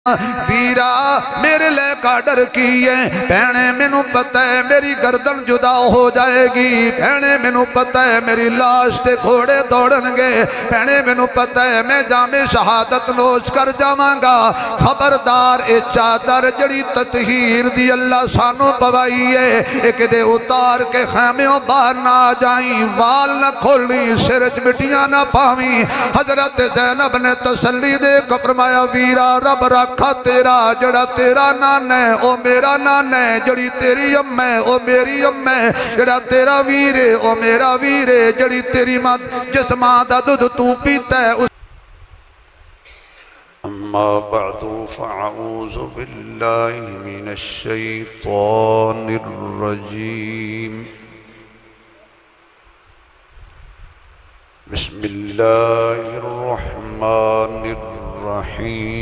Vera میرے لے کا ڈر کیے بہنے مینوں پتہ ہے میری گردن جدا ہو جائے گی، بہنے مینوں پتہ ہے میری لاش تے گھوڑے دوڑن گے، بہنے مینوں پتہ ہے میں جام شہادت نوش کر جاواں گا۔ خبردار اے چادر جڑی تطہیر دی اللہ سانو پوائی ہے، ایک دے اتار کے خیمیوں باہر نہ جائیں، وال نہ کھولنی، سرج مٹیاں نہ پاویں۔ حضرت زینب نے تسلی دے کے فرمایا ویرا رب رکھا تیرا، جڑا تیرا نان ہے او میرا نان ہے، جڑی تیری ام ہے او میری ام ہے، جڑا تیرا ویر ہے او میرا ویر ہے، جڑی تیری ماں جس ماں دا دودھ تو پیتا ہے۔ اما بعد فاعوذ باللہ من الشیطان الرجیم، بسم اللہ الرحمن الرحیم۔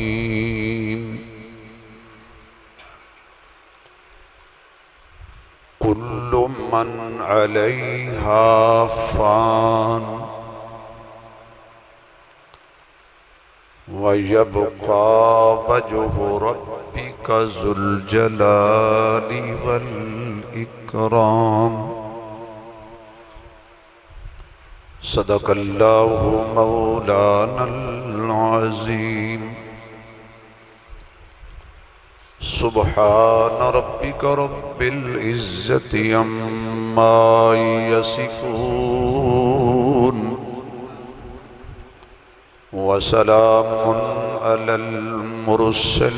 کل من علیہا فان وَيَبْقَى وَجْهُ رَبِّكَ ذُو الْجَلَالِ وَالْإِكْرَامِ۔ صدق اللہ مولانا العظیم۔ سبحان ربک رب العزت عما یصفون، وسلام علی المرسلین،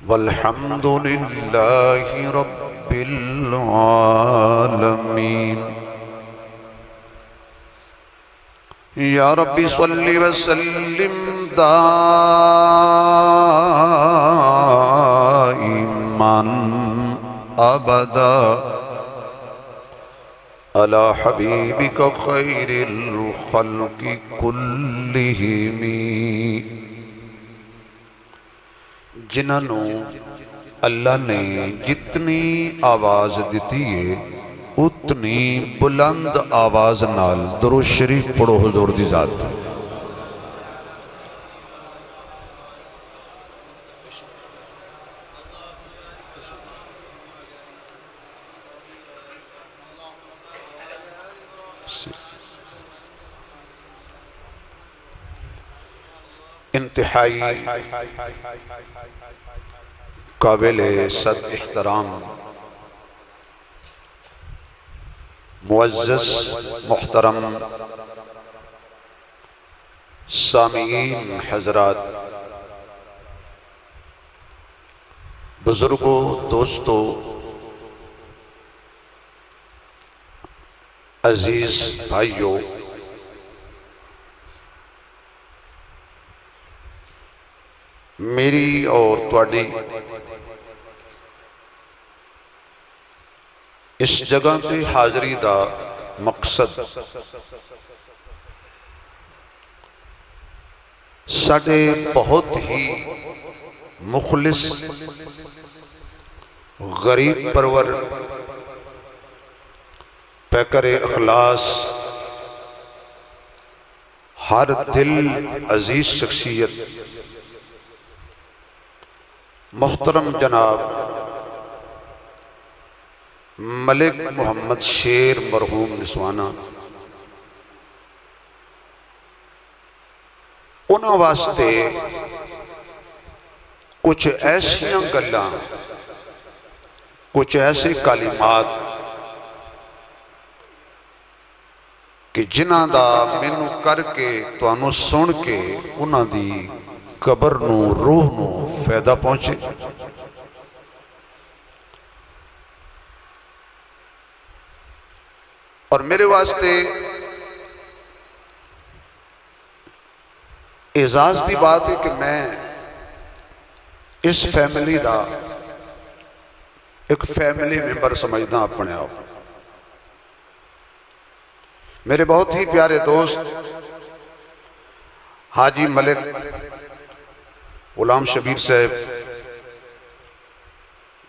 والحمد للہ رب العالمین۔ یا رب صلی وسلم دائما ابدا علی حبیبک خیر الخلق کلہم۔ جنہوں اللہ نے جتنی آواز دیتی ہے اتنی بلند آواز نال درود شریف پڑھو حضور دی ذات۔ انتہائی قابل صد احترام معزز محترم سامعین حضرات، بزرگوں، دوستوں، عزیز بھائیوں، میری اور تواڈی اس جگہ تے حاضری دا مقصد ساڈے بہت ہی مخلص غریب پرور پیکر اخلاص ہر دل عزیز شخصیت محترم جناب ملک محمد شیر مرحوم نسوانہ، انہاں واسطے کچھ ایسیاں گلاں، کچھ ایسے کلمات کہ جنہاں دا مینوں کر کے تانوں سن کے انہاں دی قبر نو روح نو فائدہ پہنچے۔ اور میرے واسطے اعزاز دی بات ہے کہ میں اس فیملی دا ایک فیملی ممبر سمجھنا اپنے آپ۔ میرے بہت ہی پیارے دوست حاجی ملک غلام شبیر صاحب،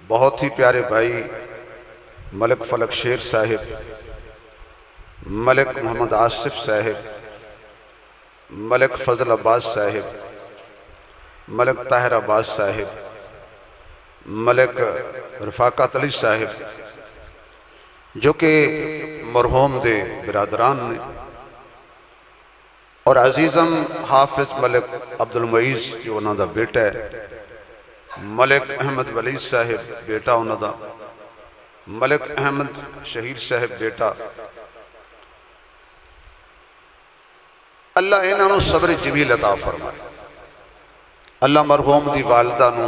بہت ہی پیارے بھائی ملک فلک شیر صاحب، ملک محمد آصف صاحب، ملک فضل عباس صاحب، ملک طاہر عباس صاحب، ملک رفاقت علی صاحب جو کہ مرحوم دے برادران نے، اور عزیزم حافظ ملک عبد المعیز جو انہوں دا بیٹا ہے، ملک احمد ولی صاحب بیٹا انہوں دا، ملک احمد شہیر صاحب بیٹا، اللہ انہوں صبر جمیل عطا فرمائے۔ اللہ مرحوم دی والدہ نو،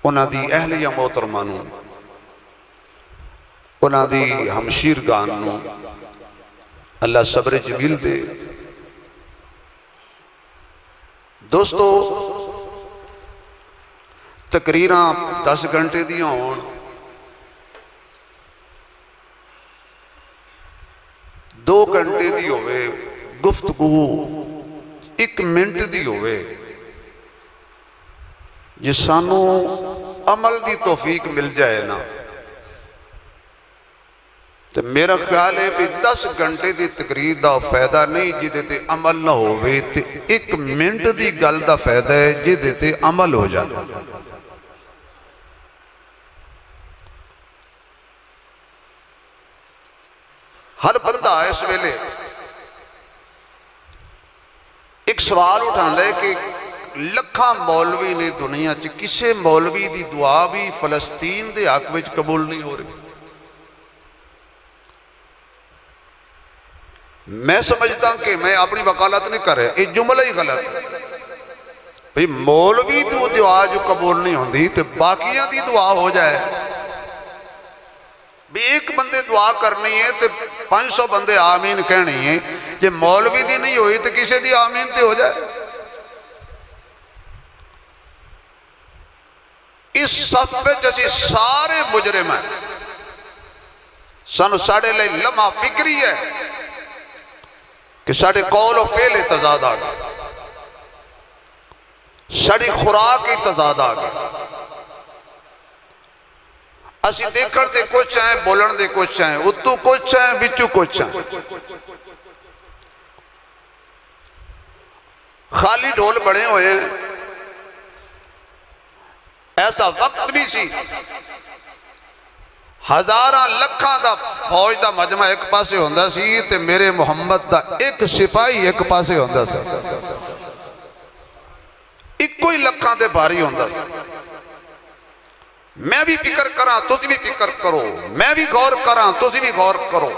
انہوں دی اہلیہ محترمہ نو، انہوں دی ہمشیرگان نو اللہ صبر جمیل دے۔ دوستو تقریراں 10 گھنٹے دی ہون، 2 گھنٹے دی ہوئے، گفتگو 1 منٹ دی ہوئے، جس سانو عمل دی توفیق مل جائے نا، تو میرا خیال ہے کہ 10 گھنٹے دی تقریر دا فائدہ نہیں جدے تے عمل نہ ہوئے، تے 1 منٹ دی گل دا فائدہ ہے جدے تے عمل ہو جائے۔ ہر بندہ اس ویلے ایک سوال اٹھاندہ ہے کہ لکھاں مولوی نے دنیا چ کسے مولوی دی دعا بھی فلسطین دے حق وچ قبول نہیں ہو رہی۔ میں سمجھتا ہوں کہ میں اپنی وکالت نہیں کر رہا، یہ جملہ ہی غلط ہے۔ بھئی مولوی دی دعا جو قبول نہیں ہوندی تو باقیاں دی دعا ہو جائے۔ بھی ایک بندے دعا کرنی ہے تو 500 بندے آمین کہنی ہے، جب مولوی دی نہیں ہوئی تو کسی دی آمین تے ہو جائے۔ اس صفحے جیسی سارے مجرم ہیں، سانو ساڑھے لئے لمحہ فکری ہے کہ ساڑھے قول و فعل تضاد آگا، ساڑھی خوراک تضاد آگا، اسی دیکھر دے کچھ ہیں، بولن دے کچھ ہیں، اتو کچھ ہیں، وچو کچھ ہیں۔ خالی ڈھول بڑے ہوئے ہیں، ایسا وقت بھی سی، ہزاراں لکھاں دا فوج دا مجمع ایک پاسے ہوندہ سی تے میرے محمد دا ایک سپاہی ایک پاسے ہوندہ سی، ایک کوئی لکھاں دے بھاری ہوندہ سی۔ میں بھی فکر کراں تسی بھی فکر کرو، میں بھی غور کراں تسی بھی غور کرو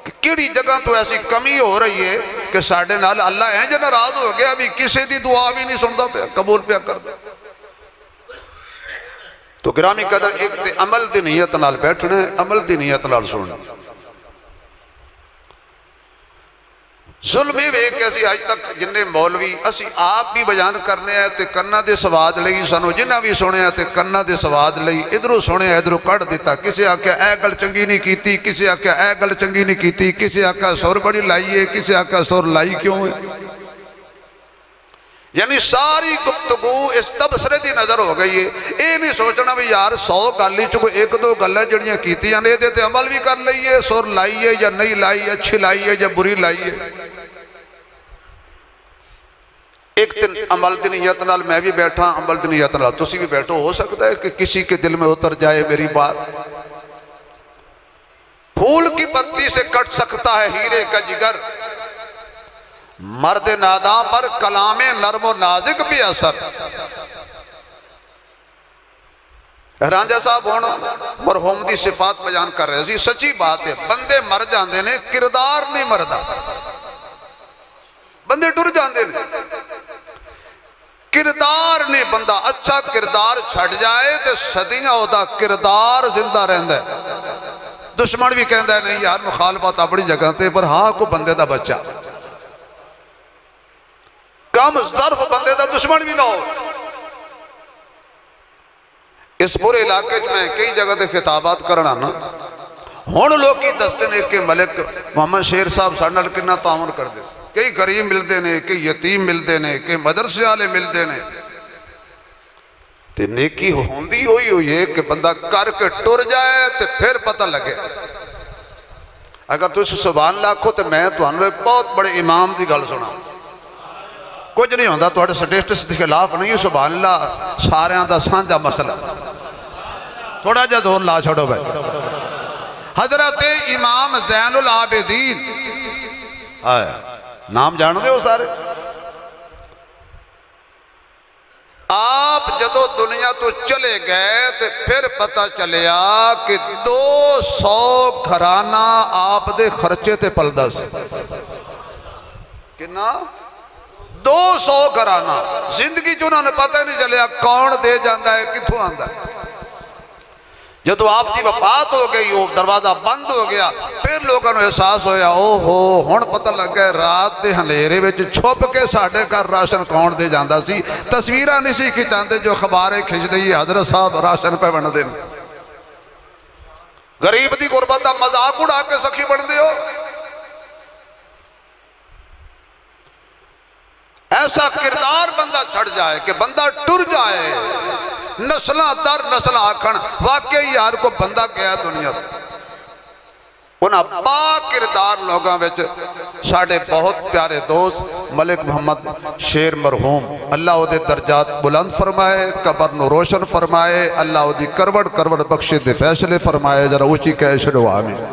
کہ کیڑی جگہ تو ایسی کمی ہو رہی ہے کہ ساڑھے نال اللہ ہیں جو ناراض ہو گیا، ابھی کسی دی دعا بھی نہیں سنتا پہ قبول پہ کر دے۔ تو گرامی قدر ایک تے عمل دی نیت نال بیٹھنے، عمل دی نیت نال سننے۔ ظلمی بھی ایک ایسی آج تک جنہیں مولوی اسی آپ بھی بیان کرنے ہیں تے کرنا دے سواد لئی، سانو جنہ بھی سنے ہیں تے کرنا دے سواد لئی، ادھرو سنے ہیں ادھرو کٹ دیتا، کسی آکھا اے گل چنگی نہیں کیتی، کسی آکھا اے گل چنگی نہیں کیتی، کسی آکھا سور بڑی لائیے، کسی آکھا سور لائی کیوں ہے۔ یعنی ساری گفتگو اس تبصرے دی نظر ہو گئی ہے، اے نہیں سوچنا بھی یار 100 گالی چکو 1-2 گلہ جڑیاں کیتی ہیں نے دیتے عمل بھی کر لئیے، سور لائیے یا نہیں لائیے، اچھی لائیے یا بری لائیے۔ ایک دن عمل دی نیت نال میں بھی بیٹھا، عمل دی نیت نال تسی بھی بیٹھو، ہو سکتا ہے کہ کسی کے دل میں اتر جائے میری بات۔ پھول کی پتی سے کٹ سکتا ہے ہیرے کا جگر، مرد ناداں پر کلام نرم و نازک بھی اثر۔ رانجہ صاحب ہونا مرحوم دی صفات بیان کر رہے ہیں، سچی بات ہے، بندے مر جاندے نے، کردار نہیں مردہ، بندے ڈر جاندے نے، کردار نہیں، بندہ اچھا کردار چھڑ جائے تو صدیاں ہوتا کردار زندہ رہندہ ہے۔ دشمن بھی کہندہ ہے نہیں یار مخالفت اپنی جگہ تے پر ہاں کو بندے دا بچہ، کم ظرف بندے دا دشمن بھی نہ ہو۔ اس پورے علاقے میں کئی جگہ دے خطابات کرنا نا، ہون لوگ کی دستے نے کہ ملک محمد شیر صاحب ساڑھنال کرنا تعاون کر دے، کئی غریب ملتے نے، کئی یتیم ملتے نے، کئی مدرسے والے ملتے نے، تے نیکی ہوندی ہوئی ہے کہ بندہ کر کے ٹر جائے تے پھر پتہ لگے۔ اگر تُس سبحان اللہ آکھو تو میں تُہانوں ایک بہت بڑے امام دی گل سنا کچھ نہیں ہوندہ تھوڑے سٹیٹس کے خلاف نہیں سبحان اللہ سارے دا سانجا مسئلہ تھوڑا جا زور لا چھوڑو بھائی حضرت امام زین العابدین نام جان دے ہو سارے آپ جدو دنیا تو چلے گئے تو پھر پتہ چلیا کہ 200 گھرانہ آپ دے خرچے تے پلدہ سے کنا 200 گھرانہ زندگی جو انہوں نے پتہ نہیں چلیا کون دے جاندہ ہے کتھوں آندہ ہے جدو آپ دی وفات ہو گئی وہ دروازہ بند ہو گیا پھر لوگوں نے احساس ہویا ہون پتہ لگ گئے رات دے ہنیرے وچ چھپ کے ساڑھے کر راشن کون دے جاندہ سی تصویرہ نہیں سی کھچاندے جو خباریں کھچ دئی حضرت صاحب راشن پہ بن دیں غریب دی غربت دا مذاق اڑا کے سکھی بن دے ہو ایسا کردار بندہ چھڑ جائے کہ بندہ ٹر جائے نسلہ در نسلہ آکھن واقعی یار کو بندہ گیا دنیا انہاں با کردار لوگاں وچ ساڑھے بہت پیارے دوست ملک محمد شیر مرحوم اللہ او دے درجات بلند فرمائے قبر نو روشن فرمائے اللہ او دی کروڑ بخشے دے فیصلے فرمائے ذرا اونچی کہہ چھڑو آمین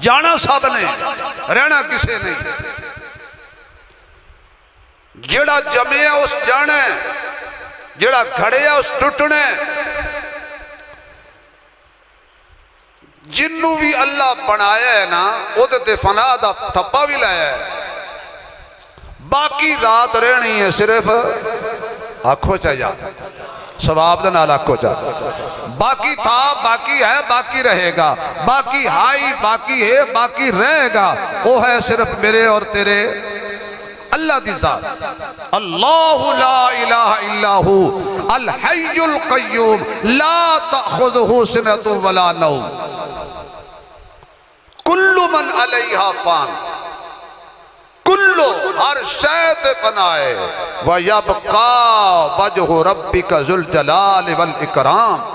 جانا سب نے رہنا کسے نہیں جڑا جمعے اس جانے جڑا گھڑے اس ٹوٹنے جنوں بھی اللہ بنایا ہے نا وہ تے فنا دا ٹھپا بھی لایا ہے باقی رات رہنی ہے صرف آنکھوں چاہیے ثواب دا نال آنکھوں چاہیے باقی تھا باقی ہے باقی رہے گا باقی ہائی باقی ہے باقی رہے گا وہ ہے صرف میرے اور تیرے اللہ دی ذات اللہ لا الہ الا ہو الحی القیوم لا تأخذہ سنۃ ولا نوم کل من علیہا فان کلو ہر شیط بنائے وَيَبْقَى وَجْهُ رَبِّكَ ذُو الْجَلَالِ وَالْإِكْرَامِ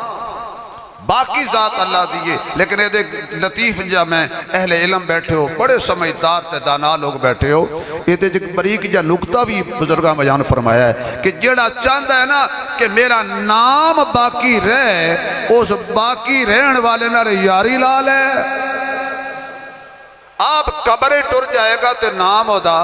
باقی ذات اللہ دیئے لیکن یہ دیکھ لطیف جا میں اہل علم بیٹھے ہو بڑے سمجھدار تے دانا لوگ بیٹھے ہو یہ دیکھ بریک جا نکتہ بھی بزرگاں بیان فرمایا ہے کہ جیڑا چاندہ ہے نا کہ میرا نام باقی رہے اس باقی رہن والے نہ یاری لال ہے آپ قبریں ٹر جائے گا تے نام ہودا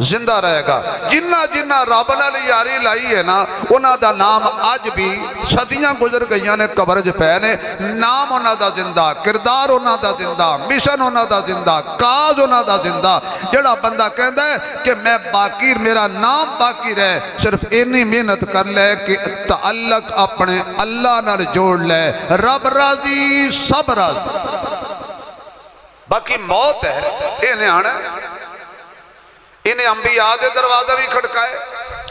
زندہ رہے گا جنہ رب نال یاری لائی ہے نا انہاں دا نام آج بھی صدیاں گزر گئیاں نے قبر جو پہنے نام انہاں دا زندہ کردار انہاں دا زندہ مشن انہاں دا زندہ کاز انہاں دا زندہ جڑا بندہ کہندا ہے کہ میں باقی میرا نام باقی رہے صرف انی محنت کر لے کہ تعلق اپنے اللہ نال جوڑ لے رب راضی سب راضی باقی موت ہے انہیں آنا انہیں انبیاء دے دروازے بھی کھٹکائے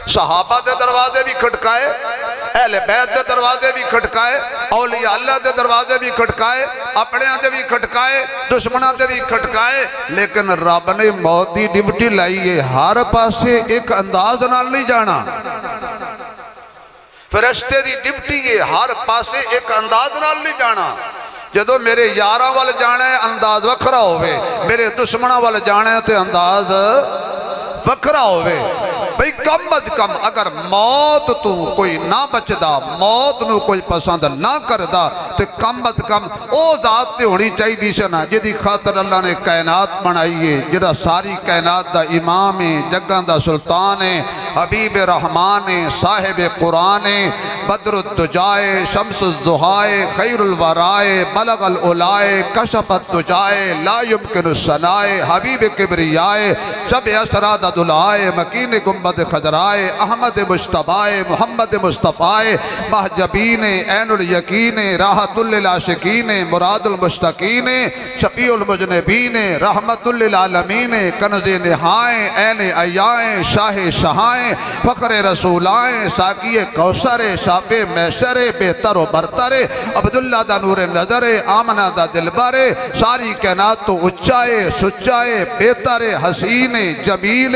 صحابہ دے دروازے بھی کھٹکائے اہل بیت دے دروازے بھی کھٹکائے اولیاء اللہ دے دروازے بھی کھٹکائے اپنے دے بھی کھٹکائے دشمنہ دے بھی کھٹکائے لیکن رب نے موت دی ڈیوٹی لائی ہے ہر پاسے ایک انداز نال نہیں جانا فرشتے دی ڈیوٹی ہے ہر پاسے ایک انداز نال نہیں جانا جدو میرے یارہ والے جانے انداز وکھرا ہوئے میرے دشمنہ والے جانے تے انداز وکھرا ہوئے بھئی کم از کم اگر موت تو کوئی نہ بچدا موت نو کوئی پسند نہ کردا تے کم از کم او ذات تے ہونی چاہی دی سنا جدی خاطر اللہ نے کائنات بنائیے جڑا ساری کائنات دا امام ہے جگاں دا سلطان ہے حبیب رحمان ہے صاحب قرآن ہے بدر الدجائے شمس الزہائے خیر الورائے بلغ العلائے کشف الدجائے لا یمکن السنائے حبیب کبریائے شب اسراد دلائے مکین گنبد خجرائے احمد مجتبائے محمد مصطفیٰ محجبین عین الیقین راحت للعاشقین مراد المشتقین شفیع المجنبین رحمت للعالمین کنز نہائیں عین ایائیں شاہ شہائیں فقر رسولائیں ساقی کوثر شاف محشر بہتر و برتر عبداللہ دا نور نظر آمنہ دا دلبر ساری کائنات تو اچائے سچائے بہتر حسین جمیل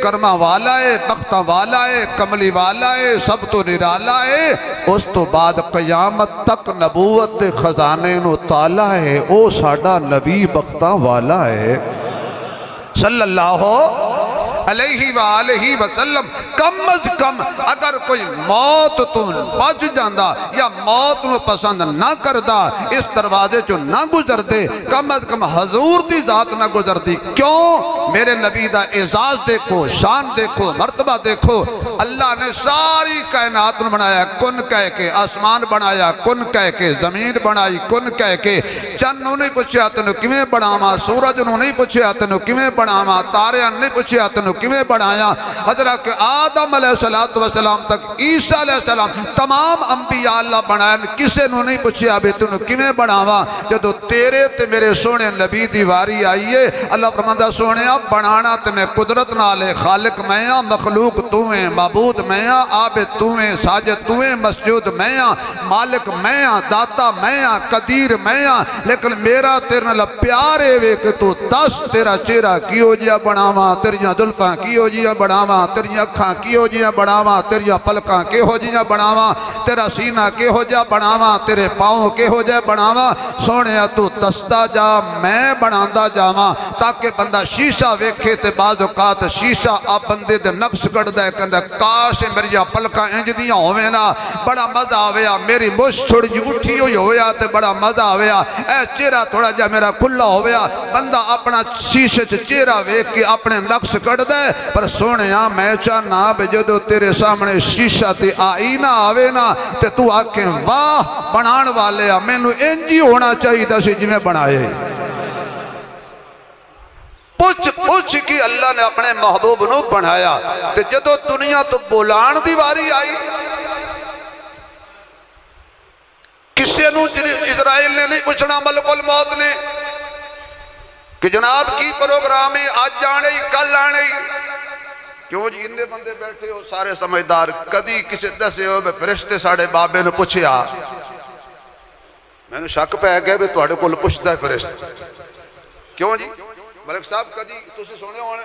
کرما والا ہے، بختہ والا ہے، کملی والا ہے، سب تو نرالا ہے، اس تو بعد قیامت تک نبوت دے خزانے نو تالا ہے، او ساڈا نبی بختہ والا ہے صلی اللہ علیہ وآلہ وسلم۔ کم از کم اگر کوئی موت تو بچ جاندہ یا موت نو پسند نہ کردہ اس دروازے چو نہ گزر دے، کم از کم حضور دی ذات نہ گزر دی۔ کیوں؟ میرے نبی دا اعزاز دیکھو، شان دیکھو، مرتبہ دیکھو۔ اللہ نے ساری کائنات نو بنایا کن کہہ کے، آسمان بنایا کن کہہ کے، زمین بنائی کن کہہ کے، چند نو نہیں پوچھیا تینو کیویں بناواں، سورج نو نہیں پوچھیا تینو کیویں بناواں، تاریاں نہیں پوچھیا تینو کیویں بنایا۔ حضرت آدم علیہ السلام تک عیسیٰ علیہ السلام تمام انبیاء اللہ بنایا، کسے نو نہیں پوچھیا بھی تینو کیویں بناواں۔ جدو تیرے تے میرے سونے نبی دی واری آئیے، اللہ فرماندہ سونیا بنانا تے میں قدرت نالے، خالق میں ہاں، مخلوق تو ہیں، معبود میں ہاں، عابد تو ہیں، ساجد تو ہیں، مسجود میں ہاں، مالک میں ہاں، داتا میں ہاں، قدیر میں ہاں، لیکن میرا تیرے نال پیار ہے وے کہ تو دس تیرا چہرہ کی ہو جیا بناواں، تیریاں دلفاں کی ہو جیا بناواں، تیریاں اکھاں کی ہو جیا بناواں، تیریاں پلکاں کے ہو جیا بناواں، تیرا سینہ کے ہو جا بناواں، تیرے پاؤں کے ہو جا بناواں۔ سونیا تو دستا جا میں بناندہ جاواں، تاکہ بندہ شیشہ ویکھے تے بعض اوقات شیشہ آپ بندے دے نقص کٹ دے کہندہ کاش میری پلکاں انج دیاں ہوئے نا، بڑا مزہ آویا، میری مش تھوڑی جی اٹھی ہوئی ہویا تے بڑا مزہ آویا، اے چہرہ تھوڑا جا میرا کھلا ہویا۔ بندہ اپنا شیشے چہرہ ویکھ کے اپنے نقص کٹ دے، پر سونیا میں چاہنا بے جدو تیرے سامنے شیشہ تے آئینہ آوے نا تے تو آکھیں واہ بنان والے میں نو انجی ہونا چاہیے دا سی جی میں بنائے۔ پوچھ کی اللہ نے اپنے محبوب نو بنایا تے جدو دنیا تو بولان دیواری آئی، کسے نو اسرائیل نے نہیں پوچھنا ملک الموت نے کہ جناب کی پروگرام ہے، آج جانے ہی کل آنے ہی، کیوں جی انہیں بندے بیٹھے ہو سارے سمجھدار، کدی کسی دسے ہو بے فرشتے ساڑھے بابے نے پوچھیا، میں نے شک پہ گئے بے توڑے کو پوچھتا ہے فرشتے، کیوں جی ملک صاحب کدی تُسے سونے ہونے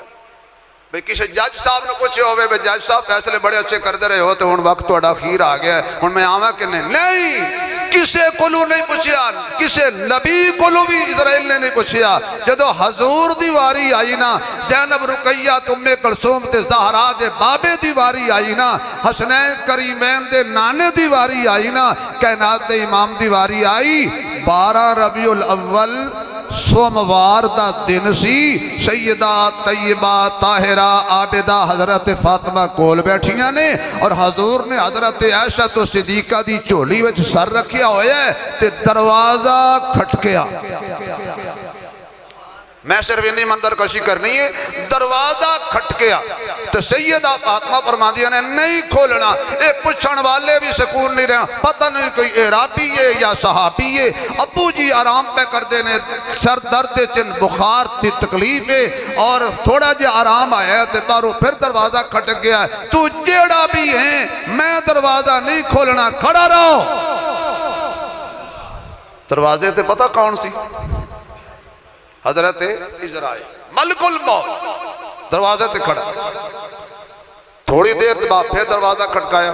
بھئی کسی جج صاحب نے پوچھے ہوئے بھئی جج صاحب فیصلے بڑے اچھے کر دے رہے ہو تو ان وقت توڑا اخیر آگیا ہے ان میں آواں کہ نہیں کسے کلو نہیں پوچھیا، کسے نبی کلو بھی اسرائیل نے نہیں پوچھیا۔ جدو حضور دیواری آئی نا، زینب رقیہ ام کلثوم تے زہرا دے بابے دیواری آئی نا، حسنین کریمین دے نانے دیواری آئی نا، کائنات دے امام دیواری آئی، 12 ربیع الاول سوموار دا دن سی، سیدہ طیبہ طاہرہ عابدہ حضرت فاطمہ کول بیٹھیاں نے اور حضور نے حضرت عائشہ تو صدیقہ دی چولی وچ سر رکھیا ہویا ہے تے دروازہ کھٹکیا۔ میں صرف انہی مندر کشی کرنی ہے، دروازہ کھٹکیا تو سیدہ فاطمہ فرماندیاں نے نہیں کھولنا، اے پچھن والے بھی سکون نہیں رہا، پتہ نہیں کوئی اعرابی ہے یا صحابی ہے۔ ابو جی آرام پہ کر دینے، سر درد چن بخار تی تکلیف ہے اور تھوڑا جی آرام آیا ہے بارو پھر دروازہ کھٹک گیا ہے، تو جیڑا بھی ہیں میں دروازہ نہیں کھولنا، کھڑا رہو۔ دروازے تے پتہ کون سی؟ حضرت اسرائیل ملک الموت دروازے تے کھڑا، تھوڑی دیر بعد پھر دروازہ کھٹکایا۔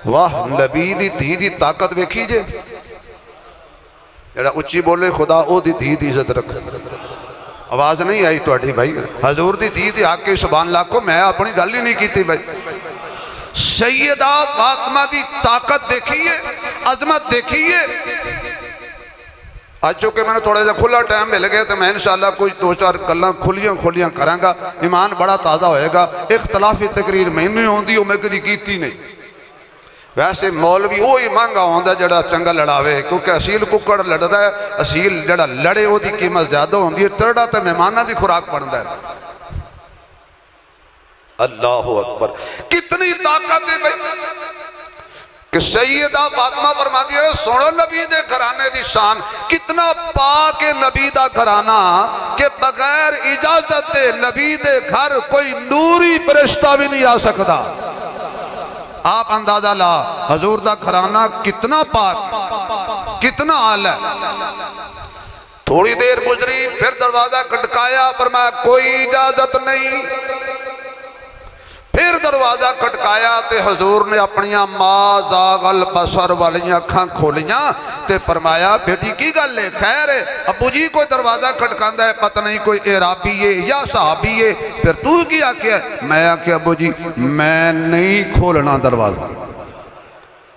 واہ نبی دی دھی دی طاقت ویکھی جے، جڑا اچھی بولے خدا او دی دھی دی عزت رکھ۔ آواز نہیں آئی تو اٹھی بھائی، حضور دی دھی دی آکے سبحان اللہ کو میں اپنی گل ہی نہیں کیتی بھائی۔ سیدہ فاطمہ دی طاقت دیکھیے، عظمت دیکھیے۔ آج چونکہ میں نے تھوڑا جا کھلا ٹائم مل گئے تو میں انشاءاللہ کچھ 2-4 گلاں کھلیاں کراں گا، ایمان بڑا تازہ ہوئے گا۔ اختلافی تقریر میں نہیں ہوندی وہ میں کدی کیتی نہیں، ویسے مولوی وہی مانگا ہوندا جڑا چنگا لڑاوے، کیونکہ اصیل ککڑ لڑدا ہے، اصیل جڑا لڑے وہ دی قیمت زیادہ ہوندی ہے، ترڑا تے مہماناں دی خوراک بندا ہے۔ اللہ اکبر، کتنی طاقت ہے بھائی کہ سیدہ فاطمہ فرماتی ہے سنو نبی دے گھرانے دی شان، کتنا پاک نبی دا گھرانہ کہ بغیر اجازت دے نبی دے گھر کوئی نوری فرشتہ بھی نہیں آ سکتا۔ آپ اندازہ لا حضور دا گھرانہ کتنا پاک، کتنا اعلیٰ۔ تھوڑی دیر گزری پھر دروازہ کھٹکایا، فرمایا کوئی اجازت نہیں، دروازہ کھٹکایا تے حضور نے اپنیاں ما زاغل بصر والیاں اکھاں کھولیاں تے فرمایا بیٹی کی گل ہے خیر ہے ابو جی کوئی دروازہ کھٹکاندہ ہے پتہ نہیں کوئی عرابی ہے یا صحابی ہے پھر تو کیا کیا میں آکے ابو جی میں نہیں کھولنا دروازہ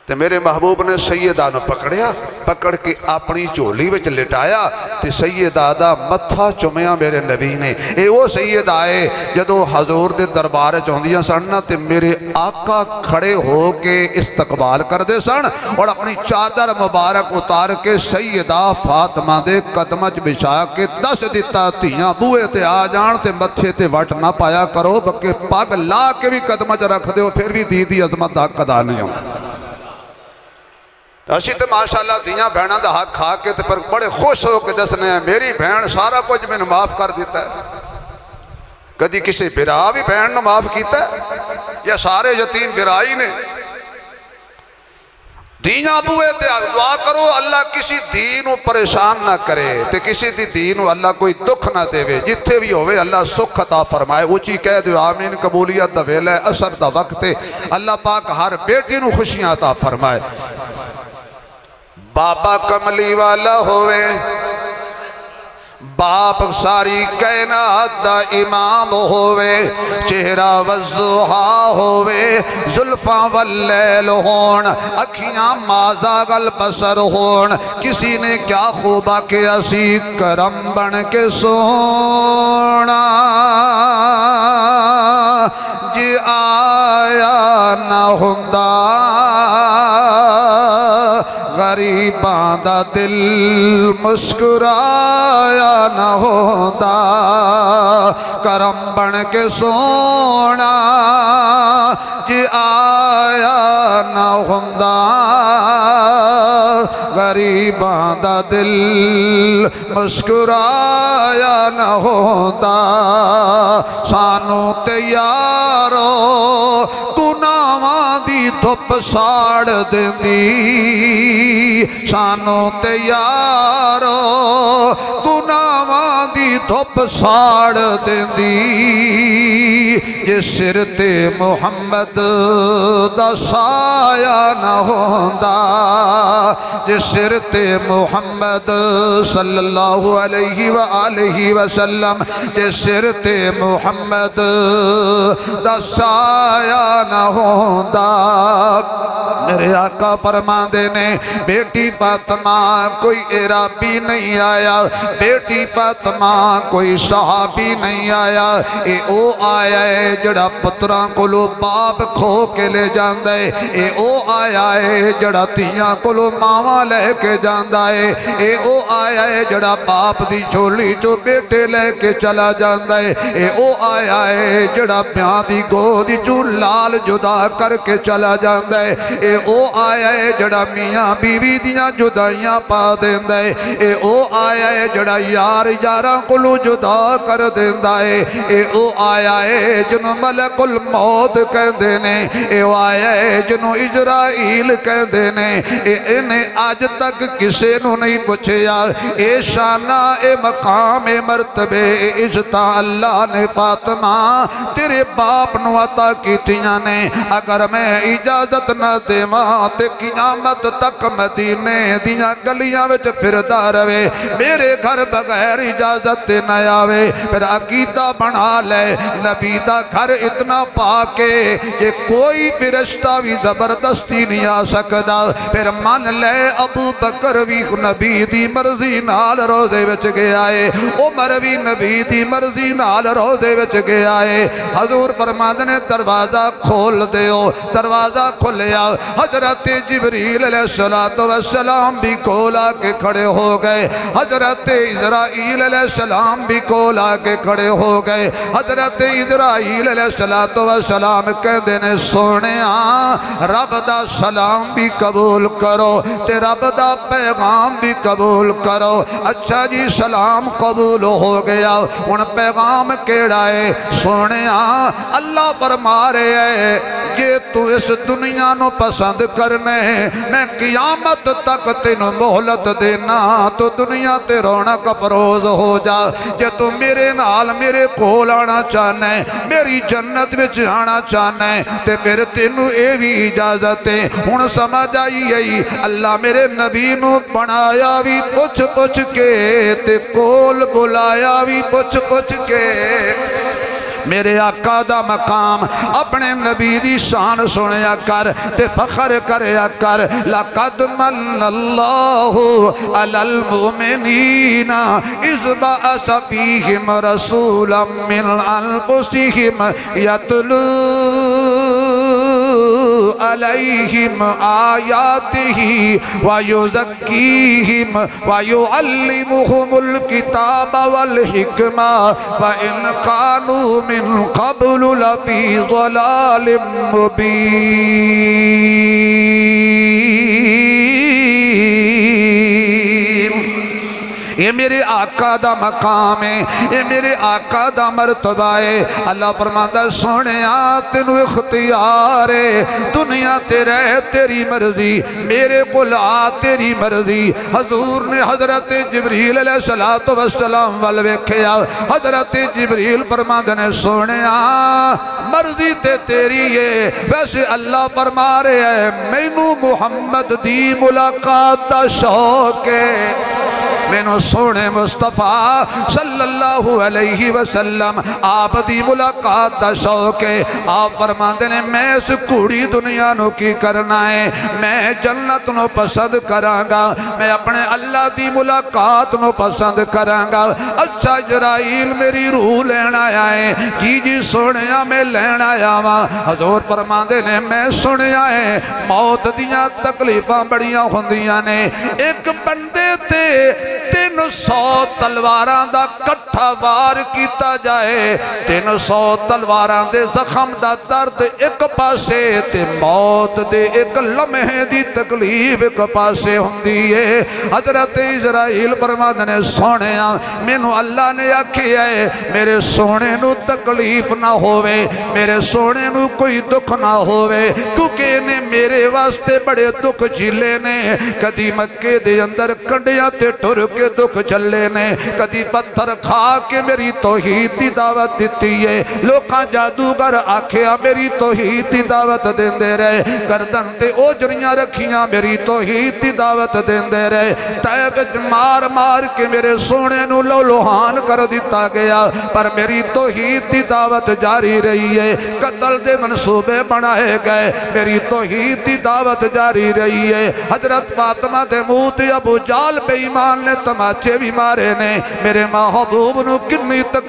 تے میرے محبوب نے سیدہ نو پکڑیا پکڑ کے اپنی چولی وچ لٹایا تے سیدہ دا متھا چمیا میرے نبی نے اے وہ سیدہ آئے جدو حضور دے دربار چوندیاں سننا تے میرے آقا کھڑے ہو کے استقبال کر دے سن اور اپنی چادر مبارک اتار کے سیدہ فاطمہ دے قدمچ بچھا کے دس دیتا تیاں بوئے تے آ جان تے متھے تے وٹ نہ پایا کرو بلکہ پاگ لا کے بھی قدمچ رکھ دے پھر بھی دی عظمت دا قدا نہیں ہوں اسی تے ماشاءاللہ دیاں بہناں دا حق کھا کے تے پھر بڑے خوش ہو کے دسنے ہیں میری بہن سارا کچھ میں نے معاف کر دیتا ہے کدی کسی برا بھی بہن نے معاف کیتا ہے یا سارے یتیم برائی نے دیاں بوئے تے دعا کرو اللہ کسی دین پریشان نہ کرے تے کسی دین اللہ کوئی دکھ نہ دے وے جتھے بھی ہوئے اللہ سکھ عطا فرمائے اونچی کہہ دیو آمین قبولیت دا ویلہ اثر دا وقت اللہ پاک ہر بیٹی نو خوشیاں عطا فرمائے بابا کملی والا ہوئے باپ ساری کائنات دا امام ہوئے چہرہ والضحا ہوئے زلفاں واللیل ہون اکھیاں مازاغل بصر ہون کسی نے کیا خوبہ کہ اسی کرم بن کے سونا جی آیا نہ ہندہ غریباں دا دل مسکرایا نہ ہوتا کرم بن کے سونا جی آیا نہ ہوتا غریباں دا دل مسکرایا نہ ہوتا سانو تیارو گناہاں دی دھپ ساڑ دیندی سانو تیارو گناہاں دی دھپ ساڑ دیندی جے سر تے محمد دا سایہ نہ ہوندا جے سر تے محمد صلی اللہ علیہ وآلہ وسلم جے سر تے محمد دا سایہ نہ ہوندا میرے آقا فرما دینے بیٹی فاطمہ کوئی عرابی نہیں آیا بیٹی فاطمہ کوئی صحابی نہیں آیا اے او آیا ہے جڑا پتران کولو باپ کھو کے لے جاندہ ہے اے او آیا ہے جڑا تیاں کولو ماما لے کے جاندہ ہے اے او آیا ہے جڑا باپ دی چھولی جو بیٹے لے کے چلا جاندہ ہے اے او آیا ہے جڑا پیان دی گو دی جو لال جدا کر کے چلا جاندہ ہے اے او آیا ہے جڑا میاں بیوی دیاں جدائیاں پا دیندہ ہے اے او آیا ہے جڑا یار یاراں کلو جدا کر دیندہ ہے اے او آیا ہے جنو ملک الموت کہہ دینے اے او آیا ہے جنو اجرائیل کہہ دینے اے انہیں آج تک کسے نو نہیں پوچھیا اے شانہ اے مقام اے مرتبے اے عزتہ اللہ نے فاطمہ تیرے باپ نو عطا کیتیاں نے اگر میں اجازت نہ دے ماں تے قیامت تک مدینے دیاں گلیاں وچ پھردا رہے میرے گھر بغیر اجازت نہ آوے پھر عقیدہ بنا لے نبی دا گھر اتنا پاکے کہ کوئی فرشتہ بھی زبردستی نہیں آ سکدا پھر من لے ابو بکر بھی نبی دی مرضی نال روزے وچ گیا ہے عمر بھی نبی دی مرضی نال روزے وچ گیا ہے حضور فرماندے نے دروازہ کھول دیو دروازہ کھلیا حضرت جبریل علیہ السلام بھی کھولا کے کھڑے ہو گئے حضرت اسرائیل علیہ السلام بھی کھولا کے کھڑے ہو گئے حضرت اسرائیل علیہ السلام کہہ دینے سونیاں رب دا سلام بھی قبول کرو تے رب دا پیغام بھی قبول کرو اچھا جی سلام قبول ہو گیا ان پیغام کیڑا ہے سونیاں اللہ فرما رہے ہیں جے تو اس دنیا نو پسند کرنے میں قیامت تک تینوں مہلت دینا تو دنیا تے رونق افروز ہو جا جے تو میرے نال میرے کول آنا چاہنا ہے میری جنت وچ آنا چاہنا ہے تے پھر تینوں اے بھی اجازت ہے ہن سمجھ آئی اللہ میرے نبی نو بنایا بھی پوچھ پوچھ کے تے کول بلایا بھی پوچھ پوچھ کے میرے آقا دا مقام اپنے نبی دی شان سنیا کر تے فخر کریا کر لقد من اللہ علی المؤمنین اذ بعث فیہم رسولا من انفسہم یتلو علیہم آیاتہ ویزکیہم ویعلمہم الکتاب والحکمہ وإن کانوا من قبل لفی ضلال مبین یہ میرے آقا دا مقام ہے یہ میرے آقا دا مرتبہ ہے اللہ فرماتا سونیا تینو اختیار ہے دنیا تے رہ تیری مرضی میرے قل آ تیری مرضی حضور نے حضرت جبریل علیہ السلام والویکھیا حضرت جبریل فرماتا نے سونیا مرضی تے تیری ہے ویسے اللہ فرما رہے ہیں مینوں محمد دی ملاقات دا شوق ہے مینوں سونے مصطفیٰ صلی اللہ علیہ وسلم آپ دی ملاقات دا شوق ہے آپ فرماندے نے میں اس کوڑی دنیا نو کی کرنا ہے میں جنت نو پسند کرانگا میں اپنے اللہ دی ملاقات نو پسند کرانگا اچھا جرائیل میری روح لینا آیا ہے جی سونیا میں لینا آیا ہاں حضور فرماندے نے میں سونیا ہے موت دیاں تکلیفاں بڑیاں ہوندیاں نے ایک بندے تے 300 تلواراں دا کٹھا وار کیتا جائے 300 تلواراں دے زخم دا درد ایک پاسے تے موت دے ایک لمحے دی تکلیف ایک پاسے ہوندی ہے حضرت اسرائیل فرماندے نے سونیا مینوں اللہ نے آکھیا ہے میرے سونے نو تکلیف نہ ہووے میرے سونے نو کوئی دکھ نہ ہووے کیونکہ نے میرے واسطے بڑے دکھ جھیلے نے کدی مکے دے اندر کنڈیاں تے ٹر کے دکھ چلے نے کدی پتھر کھا کے میری توحید دی دعوت دیتی ہے لوکاں جادوگر آکھیا میری توحید دی دعوت دیندے رہے گردن تے اوجریاں رکھیاں میری توحید دی دعوت دیندے رہے طیب مار مار کے میرے سونے نو لو لوہان کر دیتا گیا پر میری توحید دی دعوت جاری رہی ہے قتل دے منصوبے بنائے گئے میری توحید دی دعوت جاری رہی ہے حضرت فاطمہ دے منہ تے ابو جال بے ایمان نے تماچے بھی مارے نے میرے محبوب نو کنی تک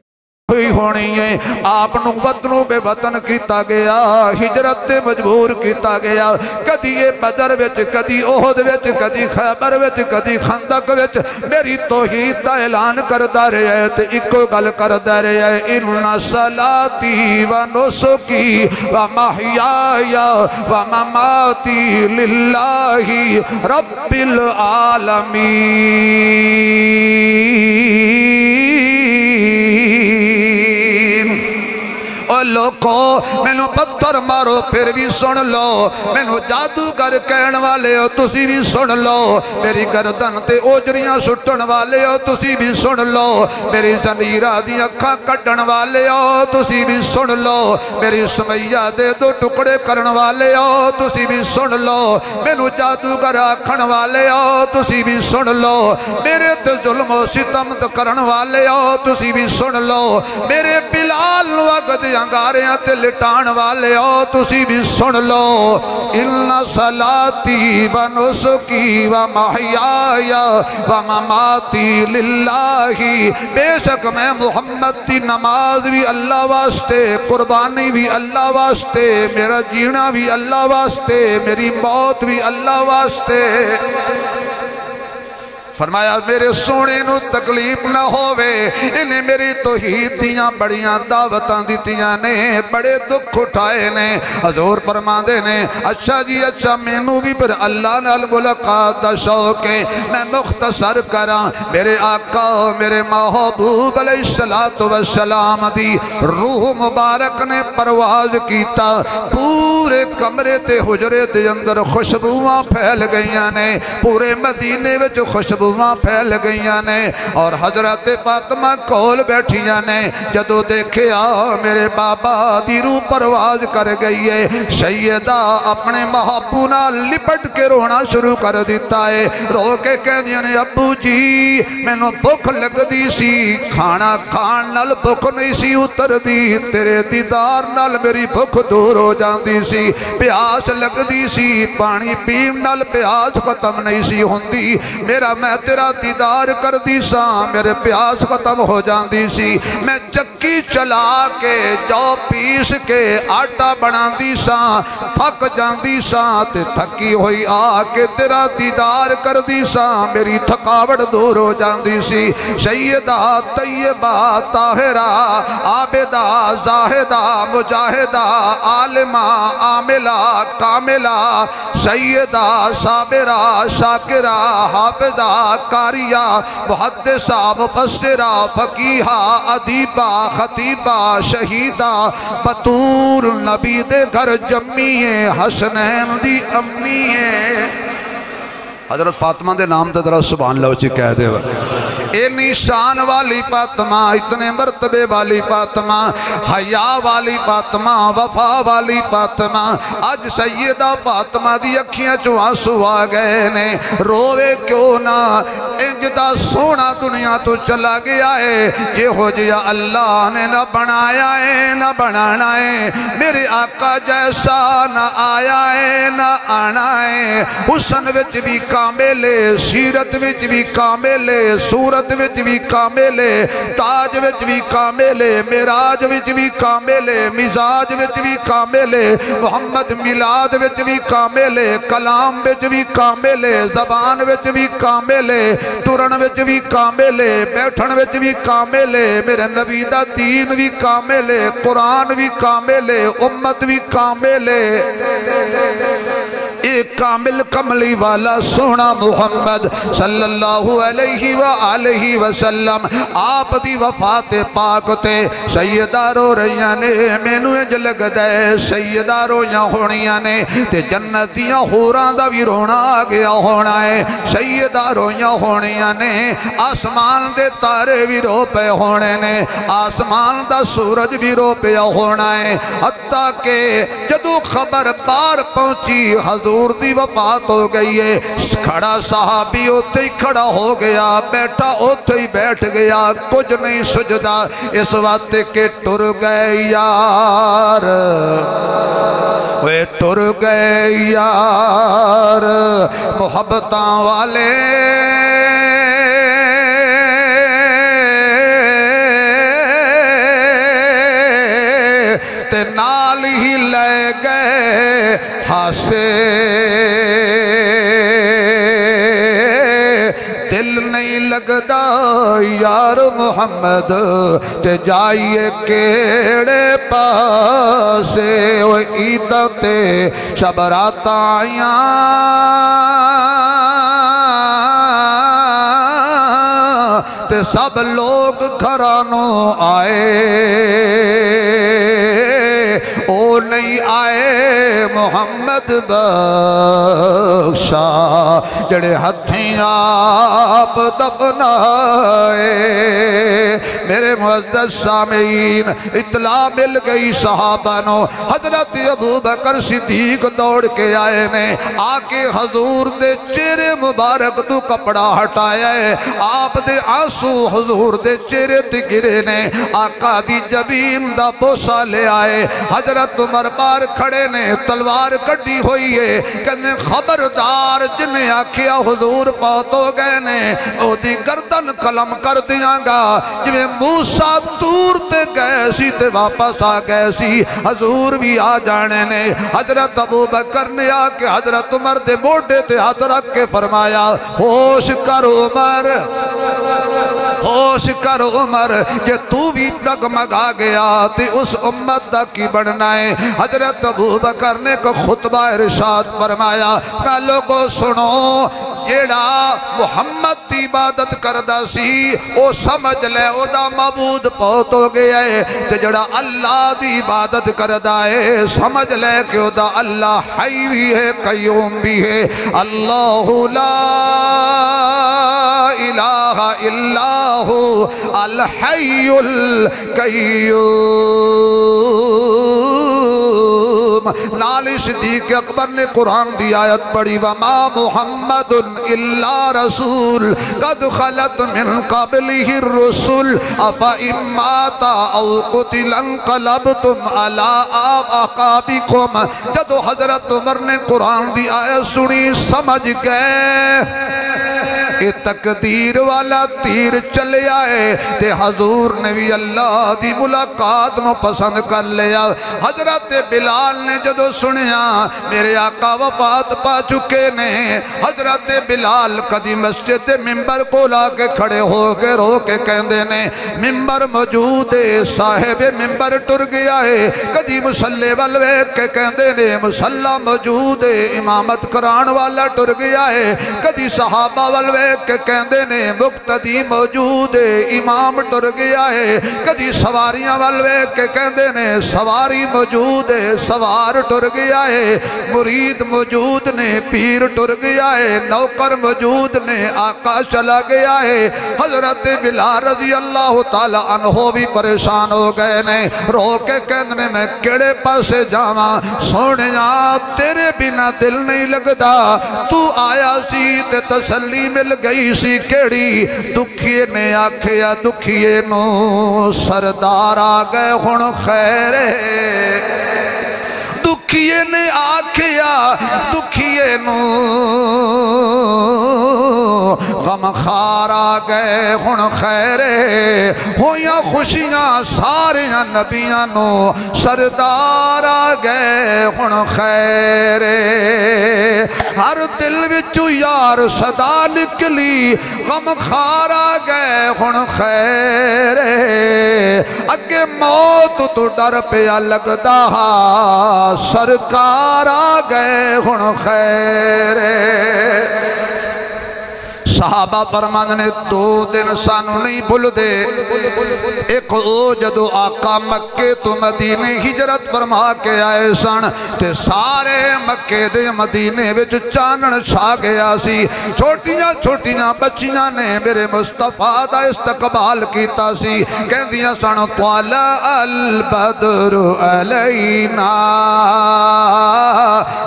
ہوئی ہونی ہے آپ نو وطنوں بے وطن کیتا گیا ہجرت مجبور کیتا گیا کدی یہ بدر وچ کدی احد وچ کدی خیبر وچ کدی خندق وچ میری توحید دا اعلان کردہ رہے ہے تے ایکو گل کردہ رہے ہے ان صلاتی و نسکی و محیایا و مماتی للہ رب العالمین اور لوگوں مینوں پتھر مارو پھر بھی سن لو مینوں جادوگر کہن والے ہو تسی بھی سن لو میری گردن تے اوجریاں سٹن والے ہو تسی بھی سن لو میری زنیرہ دی اکھاں کڈن والے ہو تسی بھی سن لو میری سمیہ دے دو ٹکڑے کرن والے ہو تسی بھی سن لو مینوں جادوگر آکھن والے ہو تسی بھی سن لو میرے تے ظلم و ستم کرن والے ہو تسی بھی سن لو میرے بلال نو اگ دے انگاریاں تے لٹان والے ہو تسی بھی سن لو ان صلاتی و نسکی و محیایا و مماتی للہ بے شک میں محمد دی نماز بھی اللہ واسطے قربانی بھی اللہ واسطے میرا جینا بھی اللہ واسطے میری موت بھی اللہ واسطے فرمایا میرے سونے نو تکلیف نہ ہووے، انہیں میری توحید دیاں بڑیاں دعوتاں دیتیاں نے، بڑے دکھ اٹھائے نے۔ حضور فرماندے نے اچھا جی اچھا مینوں بھی پھر اللہ نال ملاقات دا شوق ہے، میں مختصر کراں۔ میرے آقا میرے محبوب علیہ السلام دی روح مبارک نے پرواز کیتا، پورے کمرے تے حجرے دے اندر خوشبوواں پھیل گئیاں نے، پورے مدینے وچ خوشبوواں پھیل گئیاں نے، اور حضرت فاطمہ کول بیٹھیاں نے۔ جدو دیکھیا میرے بابا دی روح پرواز کر گئی ہے، سیدہ اپنے محبوب نال لپٹ کے رونا شروع کر دیتا ہے، رو کے کہندیاں نے ابو جی مینوں بھوک لگ دی سی، کھانا کھان نال بھوک نہیں سی اتر دی، تیرے دیدار نال میری بھوک دور ہو جاندی سی، پیاس لگ دی سی پانی پین نال پیاس ختم نہیں سی ہوندی، میرا میں تیرا دیدار کر دی سا میرے پیاس ختم ہو جاندی سی، میں چکی چلا کے جو پیس کے آٹا بنا دی سا، تھک جاندی سا تے تھکی ہوئی آ کے تیرا دیدار کر دی سا، میری تھکاوٹ دور ہو جاندی سی۔ سیدہ طیبہ طاہرہ عابدہ زاہدہ مجاہدہ عالمہ عاملہ کاملہ، سیدہ صابرہ شاکرہ حافظہ قاریہ محدثہ مفسرہ فقیہہ ادیبہ خطیبہ شہیدہ، بطول نبی دے گھر جمیے حسنین دی امیے۔ حضرت فاطمہ دے نام تے ذرا سبحان اللہ اچھی کہہ دے اتنی شان والی فاطمہ، اتنے مرتبے والی فاطمہ، حیا والی فاطمہ، وفا والی فاطمہ، آج سیدہ فاطمہ دی اکھیاں چوں آنسو آ گئے نے، روے کیوں نہ انجدہ سونا دنیا تو چلا گیا ہے، یہ ہو جیا اللہ نے نہ بنایا ہے نہ بنانا ہے، میرے آقا جیسا نہ آیا ہے نہ آنا ہے، حسن وچ بھی کامل ہے، سیرت وچ بھی کامل ہے، صورت وچ بھی کامل ہے، تاج وچ بھی کامل ہے، معراج وچ بھی کامل ہے، مزاج وچ بھی کامل ہے، محمد میلاد وچ بھی کامل ہے، کلام وچ بھی کامل ہے، زبان وچ بھی کامل ہے، ترن وچ بھی کامل ہے، بیٹھن وچ بھی کامل ہے، میرے نبی دا دین بھی کامل ہے، قرآن بھی کامل ہے، امت بھی کامل ہے۔ ایک کامل کملی والا سونا محمد صلی اللہ علیہ وآلہ وسلم، آپ دی وفات پاک تے سیدہ رو رہیاں نے، مینو انج لگ دے سیدہ رویاں ہونیاں نے تے جنتیاں حوران دا بھی رونا آ گیا ہونا ہے، سیدہ رویاں ہونیاں نے، آسمان دے تارے بھی رو پہ ہونے نے، آسمان دا سورج بھی رو پہ ہونا ہے، حتیٰ کہ جدو خبر بار پہنچی حضور دی وفات ہو گئی ہے، کھڑا صحابی ہوتے ہی کھڑا ہو گیا، بیٹھا ہوتے ہی بیٹھ گیا، کچھ نہیں سجدہ، اس وقت کے ٹر گئے یار، وہ ٹر گئے یار محبتاں والے، تے نال ہی لے گئے ہاسے، دل نہیں لگدا یار محمد تے جائیے کیڑے پاسے، وہ عیدہ تے شب رات آیاں تے سب لوگ گھرانوں آئے، او نہیں آئے محمد بخشا جڑے ہتھیں آپ دفنائے۔ میرے معزز سامعین اطلاع مل گئی صحابہ نو، حضرت ابو بکر صدیق دوڑ کے آئے نے، آکے حضور دے چہرے مبارک تو کپڑا ہٹایا ہے، آپ دے آنسو حضور دے چہرے تے گرے نے، آقا دی جبین دا بوسا لے آئے، حضرت حضرت عمر بار کھڑے نے تلوار کڑی ہوئی ہے کہنے خبردار جنہیں آکھیا حضور فوت ہو گئے نے او دی گردن قلم کر دیاں گا جویں موسیٰ تور تے گئے سی تے واپس آ گئے سی حضور بھی آ جانے نے حضرت ابو بکر نے آ کے حضرت عمر دے موڈے تے ہاتھ رکھ کے فرمایا ہوش کر عمر ہوش کر عمر کہ تو بھی ڈگمگا گیا تے اس امت دا کی بڑھنا ہے حضرت ابو بکر نے کو خطبہ ارشاد فرمایا میں لوگوں سنو جیڑا محمد دی عبادت کردہ سی او سمجھ لے او دا معبود فوت ہو گیا ہے تے جڑا اللہ دی عبادت کردہ ہے سمجھ لے کہ او دا اللہ حی بھی ہے قیوم بھی ہے اللہ لا الہ الا ہو الحی القیوم نالی صدیق اکبر نے قرآن دی آیت پڑھی وما محمد الا رسول قد خلت من قبلہ الرسل افا اماتا او قتل انقلبتم علی اعقابکم جدو حضرت عمر نے قرآن دی آیت سنی سمجھ گئے کہ تقدیر والا تیر چلے آئے تے حضور نے بھی اللہ دی ملاقات نو پسند کر لیا حضرت بلال نے جدو سنیا میرے آقا وفات پا چکے نے حضرت بلال کدی مسجد ممبر کو لا کے کھڑے ہو کے رو کے کہندے نے ممبر موجود ہے صاحب ممبر ٹر گیا ہے کدی مسلے والوے کے کہندے نے مسلح موجود ہے امامت کران والا ٹر گیا ہے کدی صحابہ والوے کہ کہندے نے مقتدی موجود ہے امام ٹر گیا ہے کدی سواریاں والوے کہ کہندے نے سواری موجود ہے سوار ٹر گیا ہے مرید موجود نے پیر ٹر گیا ہے نوکر موجود نے آقا چلا گیا ہے حضرت بلال رضی اللہ تعالی عنہ بھی پریشان ہو گئے نے رو کے کہندے میں کیڑے پاسے جاواں سونیا تیرے بنا دل نہیں لگدا تو آیا سی تے تسلی مل گئی سی کیڑی دکھیے نے آکھیا دکھیے نو سردار آ گئے ہن خیرے دکھیے نے آکھیا دکھیے نو غم خار آ گئے ہن خیرے ہویاں خوشیاں ساریاں نبیاں نو سردار آ گئے ہن خیرے ہر دل وچوں یار صدا نکلی غم خار آ گئے ہن خیرے اگے موت تو ڈر پیا لگدا سرکار آ گئے ہن خیرے صحابہ فرمان نے 2 دن سانو نہیں بھول دے ایک او جدو آقا مکے تو مدینے ہجرت فرما کے آئے سن تے سارے مکے دے مدینے وچ چانن چھا گیا سی چھوٹیاں چھوٹیاں بچیاں نے میرے مصطفیٰ دا استقبال کیتا سی کہندیاں سن طلع البدر علینا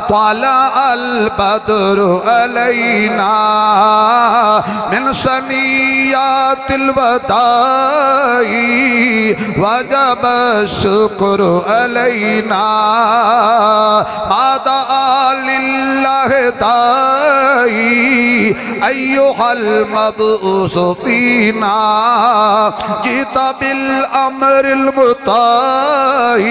طلع البدر علینا من سنیات الوداع وجب الشکر علینا مادا للہ دائی ایوہ المبعوث فینا جیتا بالامر المطاعی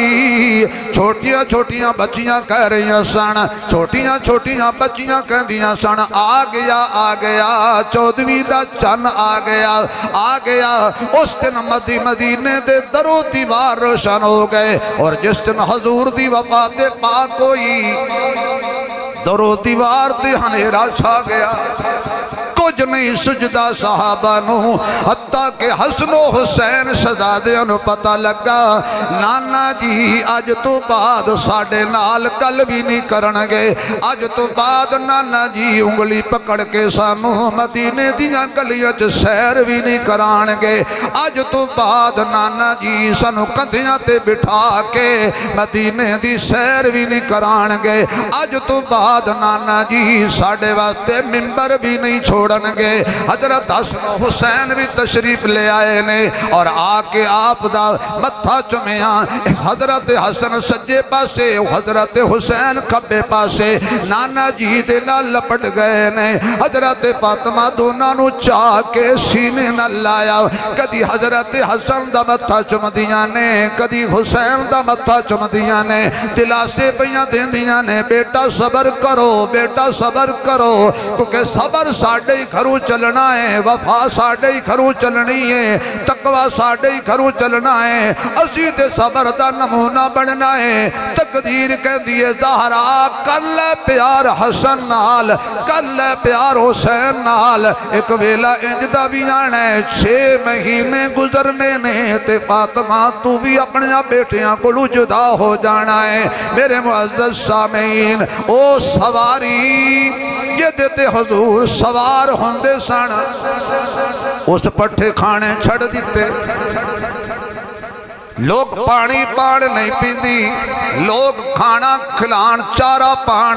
چھوٹیاں چھوٹیاں بچیاں کہہ رہی ہیں سن چھوٹیاں چھوٹیاں بچیاں کہہ دیا سن آ گیا 14ویں دا چن آ گیا اس دن مدینے دے در و دیوار روشن ہو گئے اور جس دن حضور دی وفات پاک ہوئی در و دیوار تے ہنیرا چھا گیا کچھ نہیں سجدہ صحابہ نو حتیٰ کہ حسن و حسین شہزادیاں نو پتہ لگا نانا جی آج تو بعد ساڑھے نال کل بھی نہیں کرنگے آج تو بعد نانا جی انگلی پکڑ کے سانو مدینے دیاں گلیاں سیر بھی نہیں کرانگے آج تو بعد نانا جی سانو کندھیاں تے بٹھا کے مدینے دی سیر بھی نہیں کرانگے آج تو بعد نانا جی ساڑھے واسطے ممبر بھی نہیں چھوڑ چھوڑن گے حضرت حسن و حسین بھی تشریف لے آئے نے اور آ کے آپ دا متھا چمیاں حضرت حسن سجے پاسے حضرت حسین کھبے پاسے نانا جی دے نال لپٹ گئے نے حضرت فاطمہ دونوں نو چاہ کے سینے نہ لایا کدی حضرت حسن دا متھا چم دیاں نے کدی حسین دا متھا چم دیاں نے دلاسے پیاں دین دیاں نے بیٹا صبر کرو بیٹا صبر کرو کیونکہ صبر ساڑھے ہی گھروں چلنا ہے وفا ساڑھے ہی گھروں چلنی ہے تقوی ساڑھے ہی گھروں چلنا ہے اسی تے صبر دا نمونہ بڑھنا ہے تقدیر کہہ دیئے زہرا کر لے پیار حسن نال کر لے پیار حسین نال ایک ویلا انجدہ بھی جانا ہے 6 مہینے گزرنے نے تے فاطمہ تو بھی اپنے بیٹیاں کو جدا ہو جانا ہے میرے معزز سامعین او سواری یہ دیتے حضور سوار ہوندے سن اس پٹھے کھانے چھڑ دیتے لوگ پانی پان نہیں پیندی لوگ کھانا کھلان چارہ پان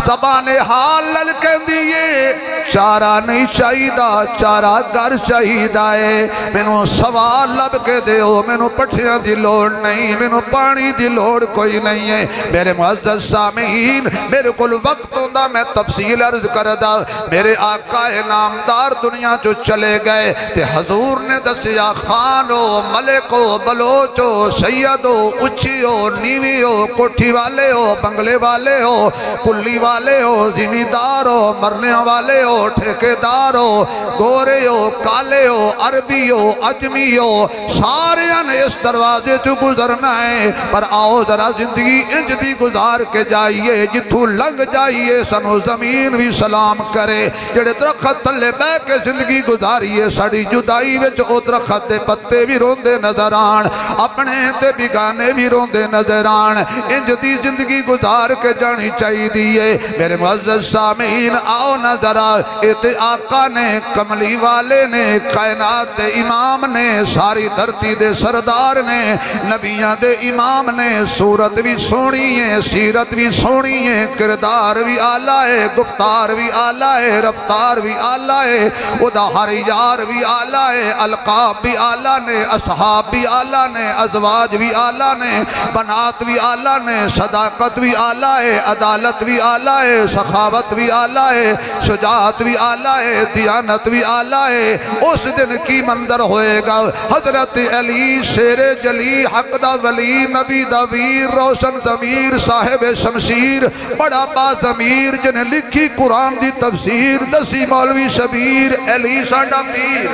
زبان حال لل کہندیے چارہ نہیں چاہیدہ چارہ گر چاہیدہ ہے مینوں سوار لب کے دیو مینوں پٹھیاں دی لوڑ نہیں مینوں پانی دی لوڑ کوئی نہیں ہے میرے معزز سامعین میرے کل وقت ہوندہ میں تفصیل عرض کردہ میرے آقا نامدار دنیا جو چلے گئے تے حضور نے دسیا خانو ملکو بلوچو سیدو اچھیو نیویو کوٹھی والے ہو بنگلے والے ہو کلی والے ہو زمیندار ہو مرنے والے ہو ٹھیکیدار ہو گورے ہو کالے ہو عربی ہو اجمی ہو سارے نے اس دروازے تو گزرنا ہے پر آؤ ذرا زندگی انج دی گزار کے جائیے جتھو لنگ جائیے سنو زمین بھی سلام کرے جڑے درخت تلے بے کے زندگی گزاریے ساڑی جدائی وچ او درخت دے پتے بھی روندے نظر آن اپنے تے بگانے بھی روندے نظر آن انج دی زندگی گزار کے جانی چاہی دیئے میرے معزز سامعین آؤ نظر ایتے آقا نے کملی والے نے کائنات دے امام نے ساری دھرتی دے سردار نے نبیان دے امام نے صورت بھی سونی ہے سیرت بھی سونی ہے کردار بھی آلہ ہے گفتار بھی آلہ ہے رفتار بھی آلہ ہے ادا ہر یار بھی آلہ ہے القاب بھی آلہ نے اصحاب بھی آلہ نے ازواج بھی آلہ نے بنات بھی آلہ نے صداقت بھی آلہ ہے عدالت بھی آلہ ہے سخاوت بھی آلہ ہے شجاعت بھی آلہ ہے دیانت بھی آلہ ہے اس دن کی منظر ہوئے گا حضرت علی شیر جلی حق دا ولی نبی دا ویر روشن ضمیر صاحب شمشیر بڑا با ضمیر جنہیں لکھی قرآن دی تفسیر دسی مولوی شبیر علی ساڈا پیر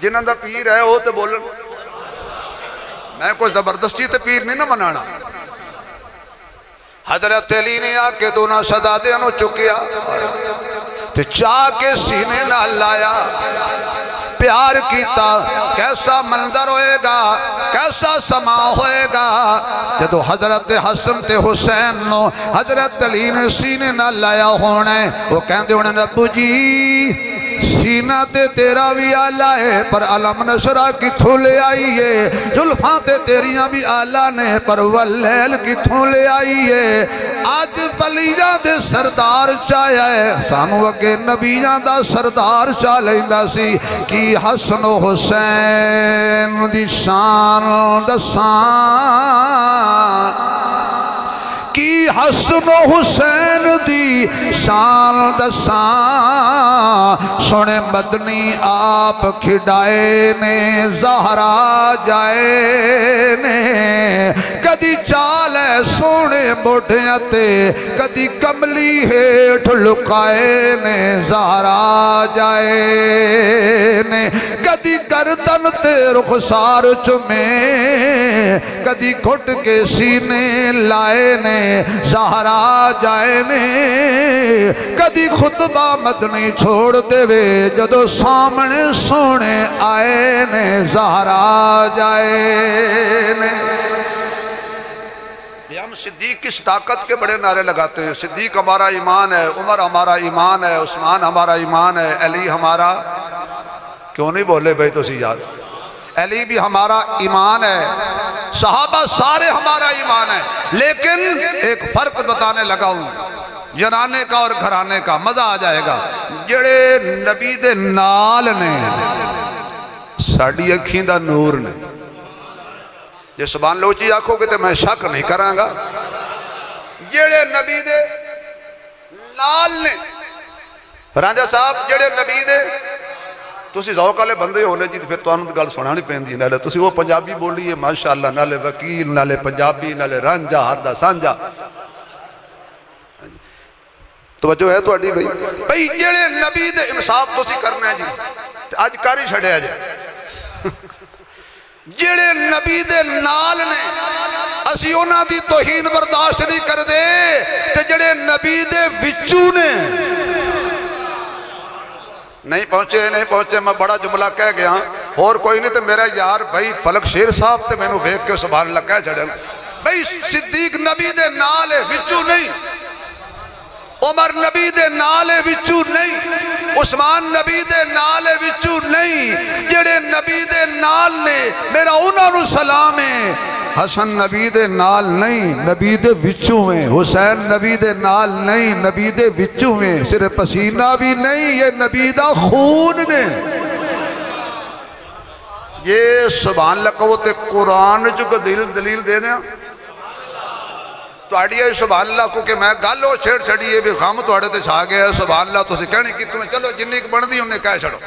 جنہاں دا پیر ہے وہ تے بولن میں کوئی زبردستی تے پیر نہیں نہ منانا حضرت علی نے آکے دونوں شہزادیاں نو چکیا تے چاہ کے سینے نہ لایا پیار کیتا کیسا منظر ہوئے گا کیسا سما ہوئے گا جدو حضرت حسن تے حسین نو حضرت علی نے سینے نہ لایا ہونے وہ کہندے ہونے ربو جی سینہ تے تیرا بھی آلہ ہے پر علم نشرہ کی تھولے آئیے جلفاں تے تیریاں بھی آلہ نے پر واللیل کی تھولے آئیے آج ولیاں دے سردار چاہیا ہے سانو اگے نبیاں دا سردار چاہ لیندہ سی کی حسن و حسین دی شان دسان کی حسن و حسین دی شان دسان سنے مدنی آپ کھڑائے نے زہرا جائے نے کدی چال ہے سونے موڑھیاں تے کدی کملی ہیٹھ لکائے نے زہرا جائے نے کدی گردن تے رخسار چمیں کدی گھٹ کے سینے لائے نے زہرا جائے نے کدی خطبہ مدنی چھوڑ دے وے جدو سامنے سونے آئے نے زہرا جائے نے ہم صدیق کی صداقت کے بڑے نعرے لگاتے ہیں صدیق ہمارا ایمان ہے عمر ہمارا ایمان ہے عثمان ہمارا ایمان ہے علی ہمارا کیوں نہیں بولے بھائی تو سی یاد علی بھی ہمارا ایمان ہے صحابہ سارے ہمارا ایمان ہے، لیکن ایک فرق بتانے لگا ہوں جنانے کا اور گھرانے کا، مزہ آ جائے گا۔ جڑے نبی دے نال نے ساڑی اکھیں دا نور نے، جے سبحان اللہ اچھی آنکھو گے تو میں شک نہیں کروں گا، جڑے نبی دے نال نے رانجہ صاحب جڑے نبی دے تسی ذوق والے بندے ہونے جی پھر تانوں تے گل سنانی پیندی نالے تسی وہ پنجابی بولی ہے ماشاءاللہ، نالے وکیل نالے پنجابی نالے رانجا ہر دا سانجا، توجہ ہے تو اڈی بھئی جڑے نبی دے انصاف تسی کرنا ہے جی آج کاری چھڑے آجے جڑے نبی دے نال نے اسی اونا دی توہین برداشت نہیں کر دے تے جڑے نبی دے وچو نے نہیں پہنچے میں بڑا جملہ کہہ گیا اور کوئی نہیں تے میرا یار بھائی فلک شیر صاحب تے میں نو ویک کے سبحان اللہ کہہ چھڑے بھائی صدیق نبی دے نالے وچو نہیں، عمر نبی دے نالے وچو نہیں، عثمان نبی دے نالے وچو نہیں، جڑے نبی دے نال نے میرا انہاں نو سلام ہے، حسن نبی دے نال نہیں نبی دے وچوں میں، حسین نبی دے نال نہیں نبی دے وچوں میں، صرف پسینہ بھی نہیں یہ نبی دا خون نے۔ یہ سبحان اللہ کو تے قرآن جو کو دلیل دے دیں تو آڑیے سبحان اللہ کو کہ میں گالو چھیڑ چھڑیے بھی خام تو آڑے تے چھا گیا سبحان اللہ تو سکھنے کی تمہیں چلو جنہی کی بڑھ دی انہیں کہہ چھڑو۔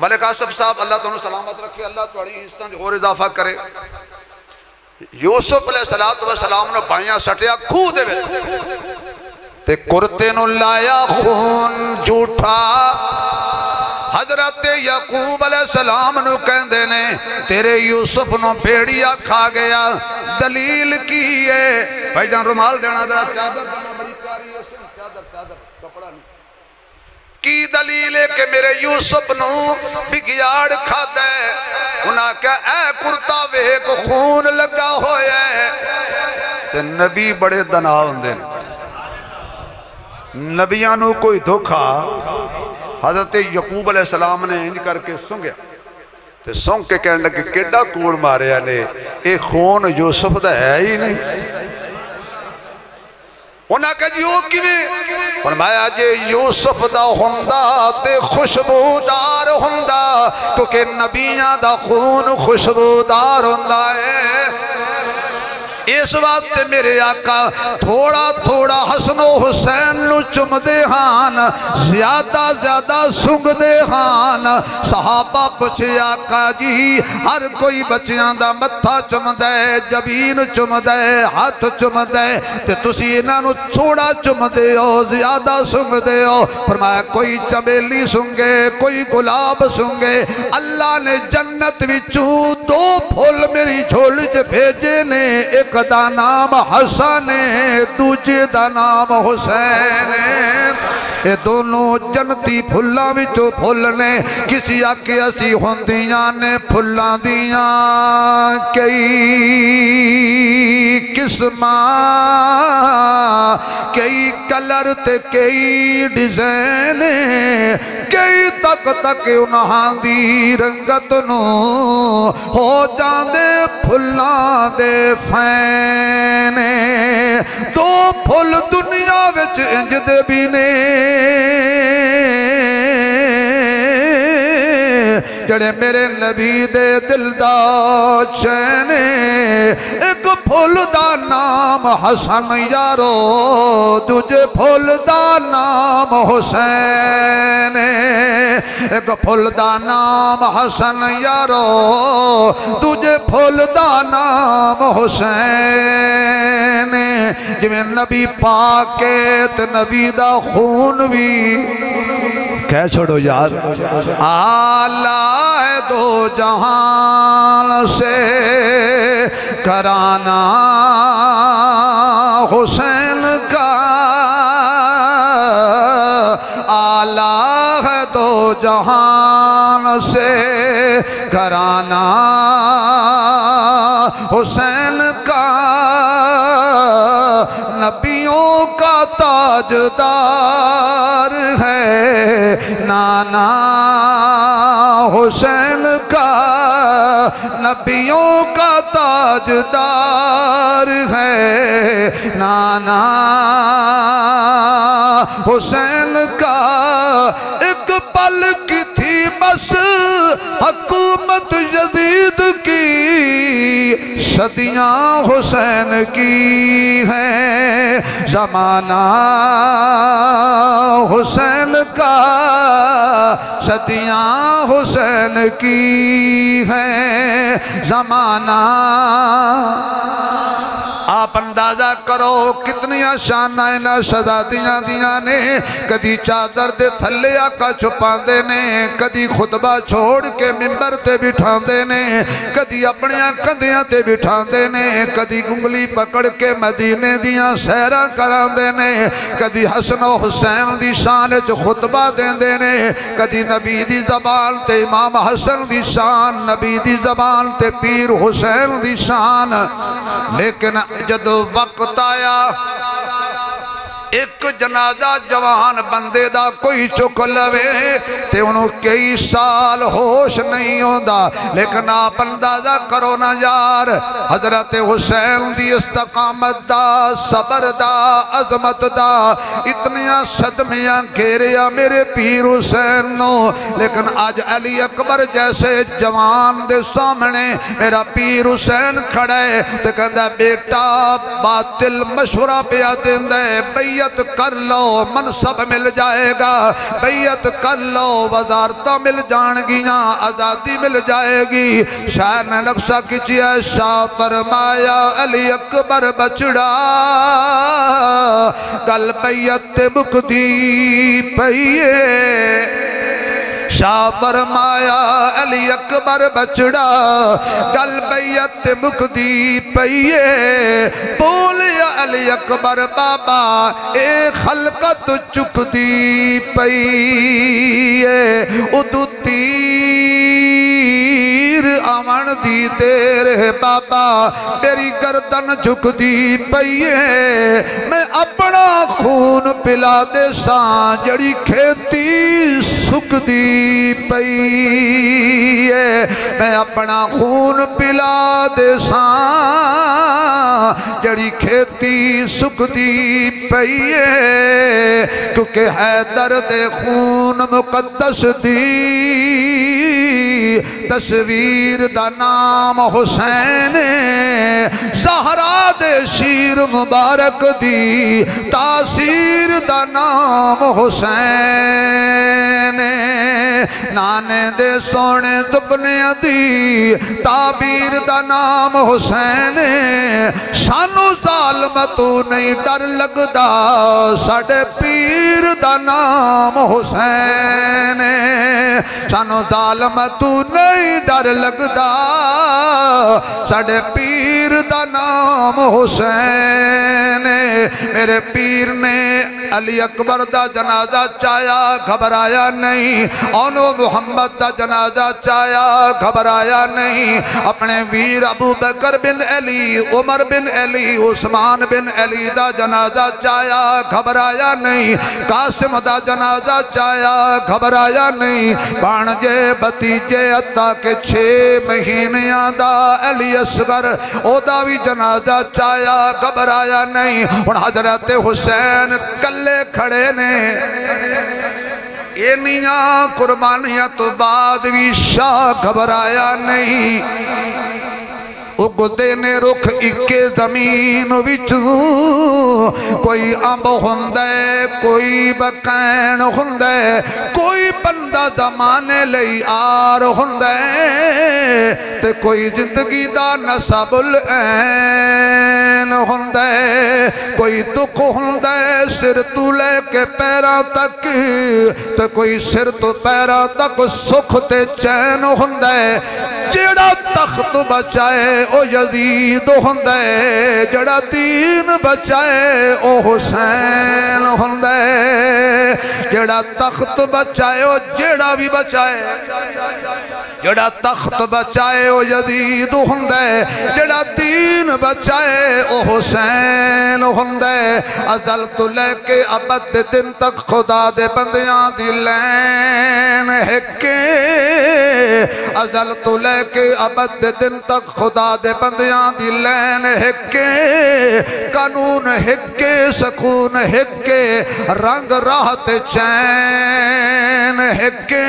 ملک آصف صاحب اللہ تعالیٰ سلامت رکھے، اللہ تعالیٰ حصہ اور اضافہ کرے۔ یوسف علیہ السلام نے بھائیاں سٹیا کھو دے وے تے کرتے نو لایا خون جھوٹا، حضرت یعقوب علیہ السلام نو کہندے نے تیرے یوسف نو بھیڑیا کھا گیا، دلیل کی ہے بھائی جان رومال دینا ذرا چادر دینا بڑی پیاری ہے چادر کپڑا نہیں کی دلیل ہے کہ میرے یوسف نو بگیاڑ کھا دے، انہاں کہا اے کرتا ویک خون لگا ہویا ہے تے نبی بڑے دنا ہوندے نبیاں نو کوئی دھوکھا حضرت یعقوب علیہ السلام نے انج کر کے سنگیا تے سنگ کے کہنے لگے کیڑا کوڑ ماریا نے اے خون یوسف دا ہے ہی نہیں، انہاں کہا جی وہ کیویں؟ فرمایا جے یوسف دا ہوندا تے خوشبودار ہوندا کیونکہ نبیاں دا خون خوشبودار ہوندا ہے۔ اس وقت میرے آقا تھوڑا تھوڑا حسن و حسین نو چم دے ہان، زیادہ سنگ دے ہان، صحابہ پچھے آقا جی ہر کوئی بچیاں دا متھا چم دے، جبین چم دے، ہاتھ چم دے تے تسی انہاں نو تھوڑا چم دے ہو زیادہ سنگ دے ہو۔ فرمایا کوئی چمیلی سنگے کوئی گلاب سنگے، اللہ نے جنت وچوں دو پھول میری جھولی تے بھیجے نے، ایک دا نام حسن ہے دوجے دا نام حسین ہے، یہ دونوں جنتی پھلاں وچوں پھلنے کسی آکے اسی ہوندیاں نے پھلاں دیاں کئی قسماں کئی کلر تے کئی ڈیزائن کئی تک انہاں دی رنگت نو ہو جاندے پھلاں دے فین، دو پھل دنیا وچ انج دے بھی نے جڑے میرے نبی دے دل دا چین، ایک پھول دا نام حسن یارو دوجے پھول دا نام حسین، ایک پھول دا نام حسن یارو دوجے پھول دا نام حسین، جویں نبی پاک تے نبی دا خون بھی کہہ چھوڑو یار آلہ ہے دو جہان سے کرانا حسین کا، آلہ ہے دو جہان سے کرانا حسین کا، نبیوں کا تاجدار ہے نانا حسین کا، نبیوں کا تاجدار ہے نانا حسین کا ایک پل کی تھی بس حکومت یزید کی صدیاں حسین کی ہیں زمانہ حسین کا صدیاں حسین کی ہیں زمانہ آپ اندازہ کرو کتنیاں شانائیں شہزادیاں دیاں نے کدی چادر دے تھلے آقا چھپا دے نے کدی خطبہ چھوڑ کے ممبر تے بٹھا دے نے کدی اپنیاں کندیاں تے بٹھا دے نے کدی گنگلی پکڑ کے مدینے دیاں سیرہ کرا دے نے کدی حسن و حسین دی شان جو خطبہ دے دے نے کدی نبی دی زبان تے امام حسن دی شان نبی دی زبان تے پیر حسین دی شان لیکن جدو وقت آیا ایک جنازہ جوان بندے دا کوئی چک لوے تے انہوں کئی سال ہوش نہیں ہوندا لیکن آپ اندازہ کرو نا یار حضرت حسین دی استقامت دا صبر دا عظمت دا اتنیاں صدمیاں گھیریا میرے پیر حسین نو لیکن آج علی اکبر جیسے جوان دے سامنے میرا پیر حسین کھڑے تے کہندہ بیٹا باطل مشورہ پیا دیندے بیعت کر لو منصب مل جائے گا بیعت کر لو وزارتہ مل جان گیاں آزادی مل جائے گی شاعر نے نقشہ کیجئے شاہ فرمایا علی اکبر بچڑا گل بیعت مکدی پئیے شاہ فرمایا علی اکبر بچڑا گل بیعت مکدی پئیے بولیا علی اکبر بابا اے خلقت چکدی پئیے ادو تیر آمن دی دیر ہے بابا میری گردن جھکدی پئیے میں اپنا خون پلا دے سان جڑی کھیتی سکدی پئیے میں اپنا خون پلا دے سان جڑی کھیتی سکدی پئیے کیونکہ حیدر دے خون مقدس دی تصویر دا نام حسین زہرا دے شیر مبارک دی تاثیر دا نام حسین نانے دے سونے زبنے دی تعبیر دا نام حسین سانو ظالمتو نہیں ڈر لگدا ساڑے پیر دا نام حسین سانو ظالمتو نہیں ڈر لگدا ساڑے پیر دا نام حسین میرے پیر نے علی اکبر دا جنازہ چایا گھبرایا نہیں اونو محمد دا جنازہ چایا گھبرایا نہیں اپنے ویر ابو بکر بن علی عمر بن علی عثمان بن علی دا جنازہ چایا گھبرایا نہیں قاسم دا جنازہ چایا گھبرایا نہیں بانجے بتیجے عطا کے 6 مہینیاں دا علی اصغر او دا بھی جنازہ چایا گھبرایا نہیں اور حضرت حسین کلے کھڑے نے اینیاں قربانیاں تو بعد بھی شاہ گھبرایا نہیں اگدے نے رخ اکے زمین وچوں کوئی امب ہوندے کوئی بکین ہوندے کوئی بندہ زمانے لئی آر ہوندے تے کوئی زندگی دا نصب العین ہوندے کوئی دکھ ہوندے سر تو لے کے پیرا تک تے کوئی سر تو پیرا تک سکھ تے چین ہوندے جڑا تخت بچائے او یزید ہوندے جڑا دین بچائے او حسین ہوندے جڑا تخت بچائے او جڑا بھی بچائے جڑا تخت بچائے او یزید ہوندے جڑا دین بچائے او حسین ہوندے ازل تو لے کے ابد دن تک خدا دے بندیاں دی لین ہے کہ ازل تو لے لے کے ابد دن تک خدا دے بندیاں دی لین ہکے قانون ہکے سکون ہکے رنگ راحت چین ہکے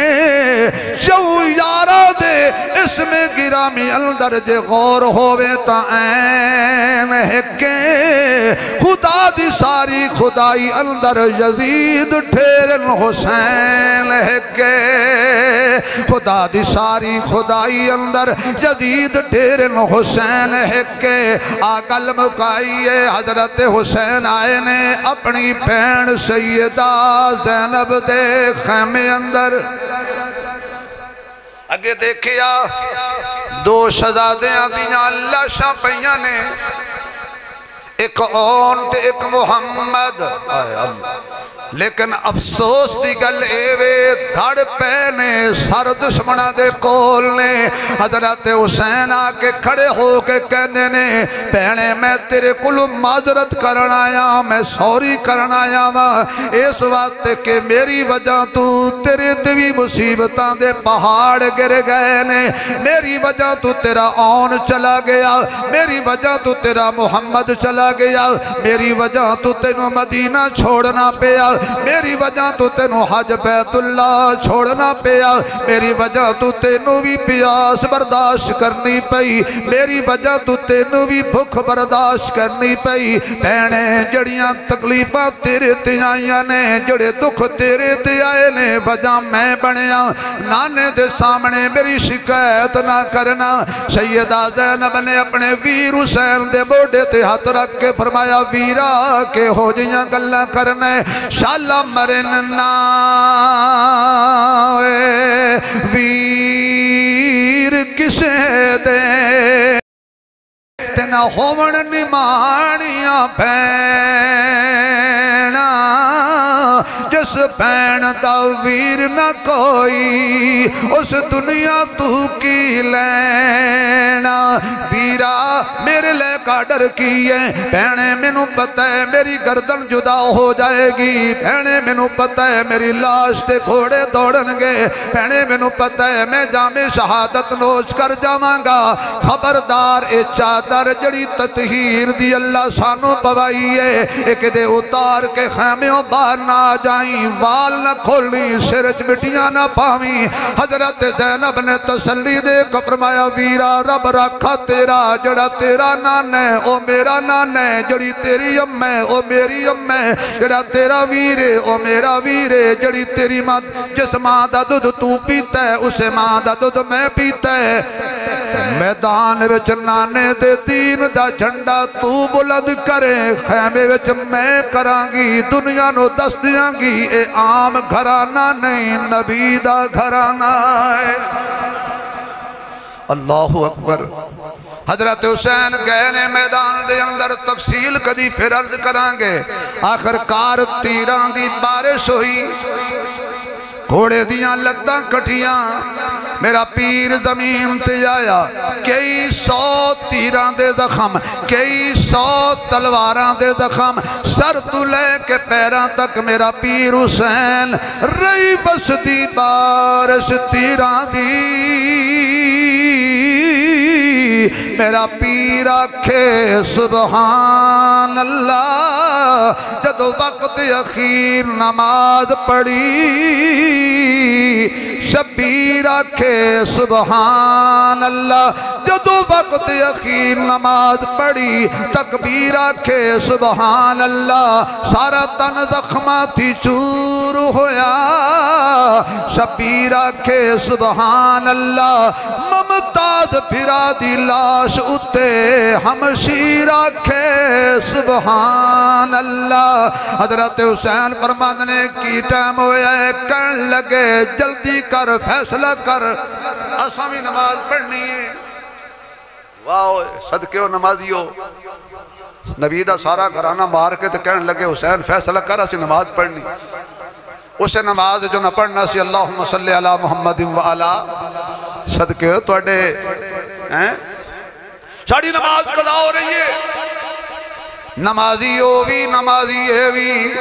جو یارہ دے اس میں گرامی اندر جے غور ہوئے تا این ہکے خدا دی ساری خدائی اندر یزید ٹھیرن حسین ہکے خدا دی ساری خدائی اندر یزید ٹھیرن حسین ہکے آگل مکائیے حضرت حسین آئے نے اپنی بہن سیدہ زینب دے خیمے اندر اگے دیکھیا دو شہزادیاں دیاں لاشاں پئیاں نے ایک اون تے ایک محمد لیکن افسوس دی گل ایوے دھڑ پینے سر دشمنہ دے کول نے حضرت حسین آکے کھڑے ہو کے کہنے نے پہنے میں تیرے کلو معذرت کرنا آیا میں سوری کرنا آیا اس وقت کہ میری وجہ تو تیرے دوی مصیبتاں دے پہاڑ گر گئے نے میری وجہ تو تیرا اون چلا گیا میری وجہ تو تیرا محمد چلا گیا میری وجہ تو تینوں مدینہ چھوڑنا پیا میری وجہ تو تینوں حج بیت اللہ چھوڑنا پیا میری وجہ تو تینوں بھی پیاس برداشت کرنی پئی میری وجہ تو تینوں بھی بھوک برداشت کرنی پئی بہنے جڑیاں تکلیفاں تیرے تے آئیاں نے جڑے دکھ تیرے تے آئے نے وجہ میں بنیا نانے دے سامنے میری شکایت نہ کرنا سیدہ زینب نے اپنے ویر حسین دے موڈے تے ہاتھ رکھ کے فرمایا ویرا کے ہو جیاں گلہ کرنے شالا مرننا ویر کسے دے تینا ہومن نمانیاں پینا جس پین دا ویر نہ کوئی اس دنیا تو کی لینا ویرا میرے لے کا ڈر کیے پہنے منو پتہ ہے میری گردن جدا ہو جائے گی پہنے منو پتہ ہے میری لاش تے گھوڑے دوڑن گے پہنے منو پتہ ہے میں جامع شہادت نوش کر جامانگا خبردار اے چادر جڑی تطہیر دی اللہ سانو پوائیے ایک دے اتار کے خیمیوں باہر نہ جائیں وال نہ کھولنی سرج مٹیاں نہ پاویں حضرت زینب نے تسلی دے کہ فرمایا ویرا رب رکھا تیرا جڑا تیرا نان ہے او میرا نان ہے جڑی تیری ام ہے او میری ام ہے جڑا تیرا ویرے او میرا ویرے جڑی تیری ماں جس ماں دا دودھ تو پیتا ہے اسے ماں دا دودھ میں پیتا ہے میدان وچ نانے دے دین دا جھنڈا تو بلند کرے خیمے وچ میں کرانگی دنیا نو دس دیانگی اے عام گھرانا نہیں نبی دا گھرانا ہے اللہ اکبر حضرت حسین گئے نے میدان دے اندر تفصیل کدی پھر عرض کرانگے آخر کار تیران دی بارش ہوئی گھوڑے دیاں لتاں کٹھیاں میرا پیر زمین تے آیا کئی 100 تیران دے زخم کئی 100 تلواراں دے زخم سر تو لے کے پیران تک میرا پیر حسین رہی بس دی بارش تیران دی میرا پیر آکھے سبحان اللہ جدو وقت اخیر نماز پڑھی شبیر آکھے سبحان اللہ جدو وقت اخیر نماز پڑھی تکبیر آکھے سبحان اللہ سارا تن زخمہ تھی چور ہویا شبیر آکھے سبحان اللہ ممتاز پھرا دی لاش اتے ہمشیر آکھے سبحان اللہ حضرت حسین فرمانے کی ٹائم ہویا ہے کرن لگے جلدی کر فیصلہ کر اسامی نماز پڑھنی ہے واو صدقے و نمازیو نبی دا سارا گھرانا مار کے تو کہنے لگے حسین فیصلہ کر اسی نماز پڑھنی اسے نماز جو نہ پڑھنا سی اللہم صلی علی محمد و علی صدقے تو اڈے ساڑی نماز قضا ہو رہی ہے نمازی ہووی نمازی ہووی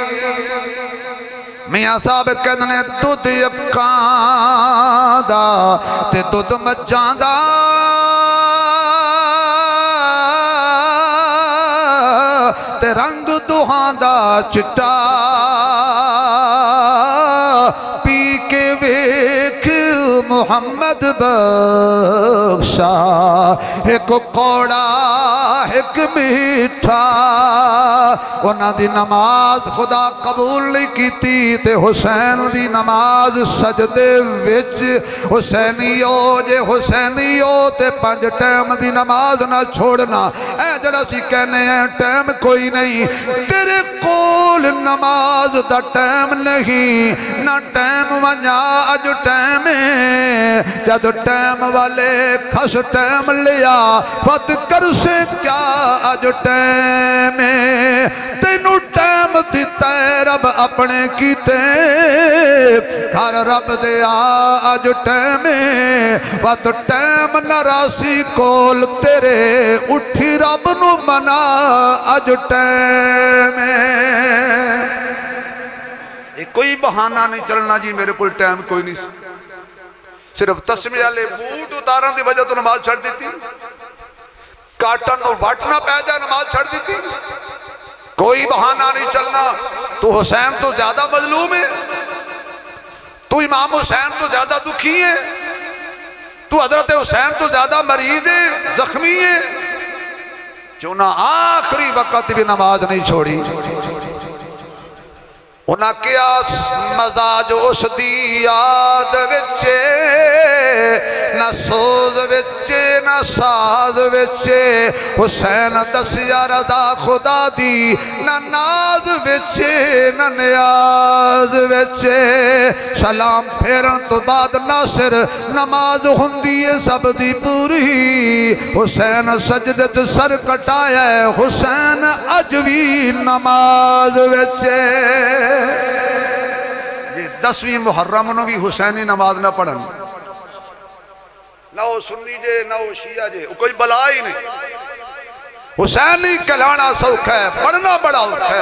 میاں صاحب کہتے ہیں دودھ اکاں دا تے دودھ مجھاں دا تے رنگ دوہاں دا چٹا پی کے ویکھ محمد بخشا ایک کوڑا ایک میٹھا انہاں دی نماز خدا قبول نہیں کیتی تے حسین دی نماز سجدے وچ حسینیو جے حسینیو تے 5 ٹائم دی نماز نہ چھوڑنا اے جڑا سی کہنے ہیں ٹائم کوئی نہیں تیرے کول نماز دا ٹائم نہیں نہ ٹائم ونجا اج ٹائم جد ٹائم والے کھس ٹائم لیا پت کر سے کیا اج ٹائم تینو ٹائم دیتا ہے رب اپنے کیتے گھر رب دیا اج ٹائم پت ٹائم نراسی کول تیرے اٹھی رب نو منا اج ٹائم کوئی بہانہ نہیں چلنا جی میرے کل ٹائم کوئی نہیں صرف تسمیہ لے بوٹ اتارن دی وجہ تو نماز چھڑ دیتی کاٹن اور واٹنا پہ جائے نماز چھڑ دیتی کوئی بہانہ نہیں چلنا تو حسین تو زیادہ مظلوم ہے تو امام حسین تو زیادہ دکھی ہے تو حضرت حسین تو زیادہ مریض ہے زخمی ہے چونہ آخری وقت بھی نماز نہیں چھوڑی انہاں کیا مزاج اس دی یاد وچے نہ سوز وچے نہ ساز وچے حسین دسیا رضا خدا دی نہ ناز وچے نہ نیاز وچے سلام پھیرن تو بعد ناصر نماز ہندی سب دی پوری حسین سجدت سر کٹایا ہے حسین اجوی نماز وچے 10ویں محرم نو بھی حسینی نماز نہ پڑھن نہ وہ سنی جے نہ وہ شیعہ جے کوئی بلا ہی نہیں حسینی کہلانا سوکھ ہے پڑھنا بڑا اوکھ ہے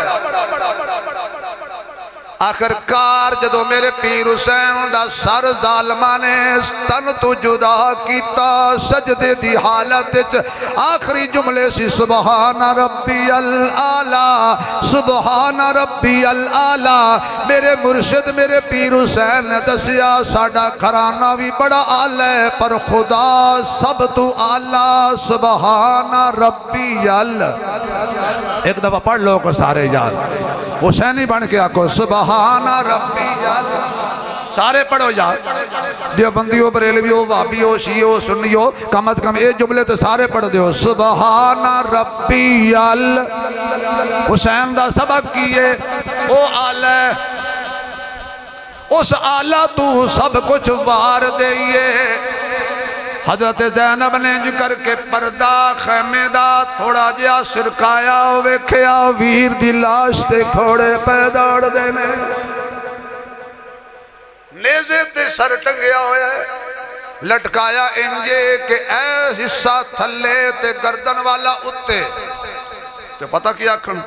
آخر کار جدو میرے پیر حسین دا سر ظالمہ نے تن تو جدا کیتا سجدے دی حالت آخری جملے سی سبحان ربی العالی سبحان ربی العالی میرے مرشد میرے پیر حسین نے دسیا ساڑا گھرانہ بھی بڑا آلہ ہے پر خدا سب تو آلہ سبحان ربی ایک دفعہ پڑھ لو کو سارے یاد حسینی بن کے آکو سبحان ربی سارے پڑھو یاد دیوبندیو بریلویو وابیو شیعو سنیو کم از کم ایک جملے تو سارے پڑھ دیو سبحان ربی حسین دا سبق کیے او آلہ اس آلہ تو سب کچھ وار دئیے حضرت زینب نے کر کے پردہ خیمے دا تھوڑا جیا سرکایا ویکھیا ویر دی لاش تے کھوڑے پہ دوڑ دینے نیزے تے سر ٹنگیا ہویا ہے لٹکایا انجے کہ اے حصہ تھلے تے گردن والا اتے تو پتہ کیا کھن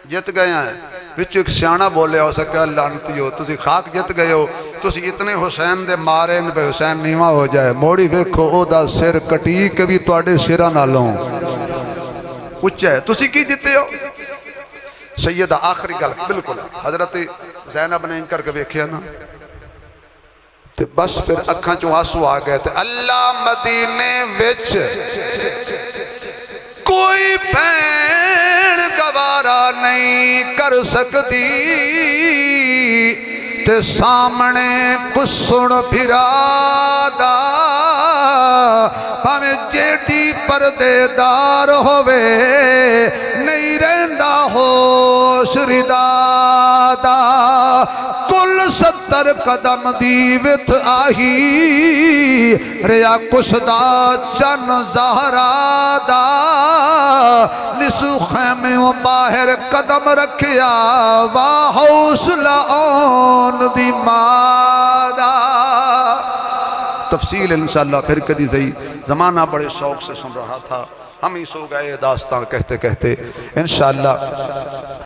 جت گئے ہیں وچ ایک سیانہ بولے ہو سکے لانتی ہو تسی خاک جت گئے ہو تسی اتنے حسین دے مارے ان پہ حسین نیمہ ہو جائے موڑی ویکھو او دا سر کٹی کے بھی توڑے سرہ نہ لوں اچھا ہے تسی کی جتے ہو سیدہ آخری گل بالکل حضرت زینب نے ان کر کے ویکھیا نا تے بس پھر اکھاں چوں آنسو آ گئے تے اللہ مدینے وچ کوئی بین گوارا نہیں کر سکتی تے سامنے کسن پھرادا پاویں جیٹی پردے دار ہوئے نہیں رہندا ہوش ردادا کل 70 قدم دیوت آہی ریا کسدا چن زہرادا نسو خیموں باہر قدم رکھیا واہ حوصلہ آن دی مادا تفصیل انشاءاللہ پھر کدی زئی زمانہ بڑے شوق سے سن رہا تھا ہم ہی سو گئے داستان کہتے کہتے انشاءاللہ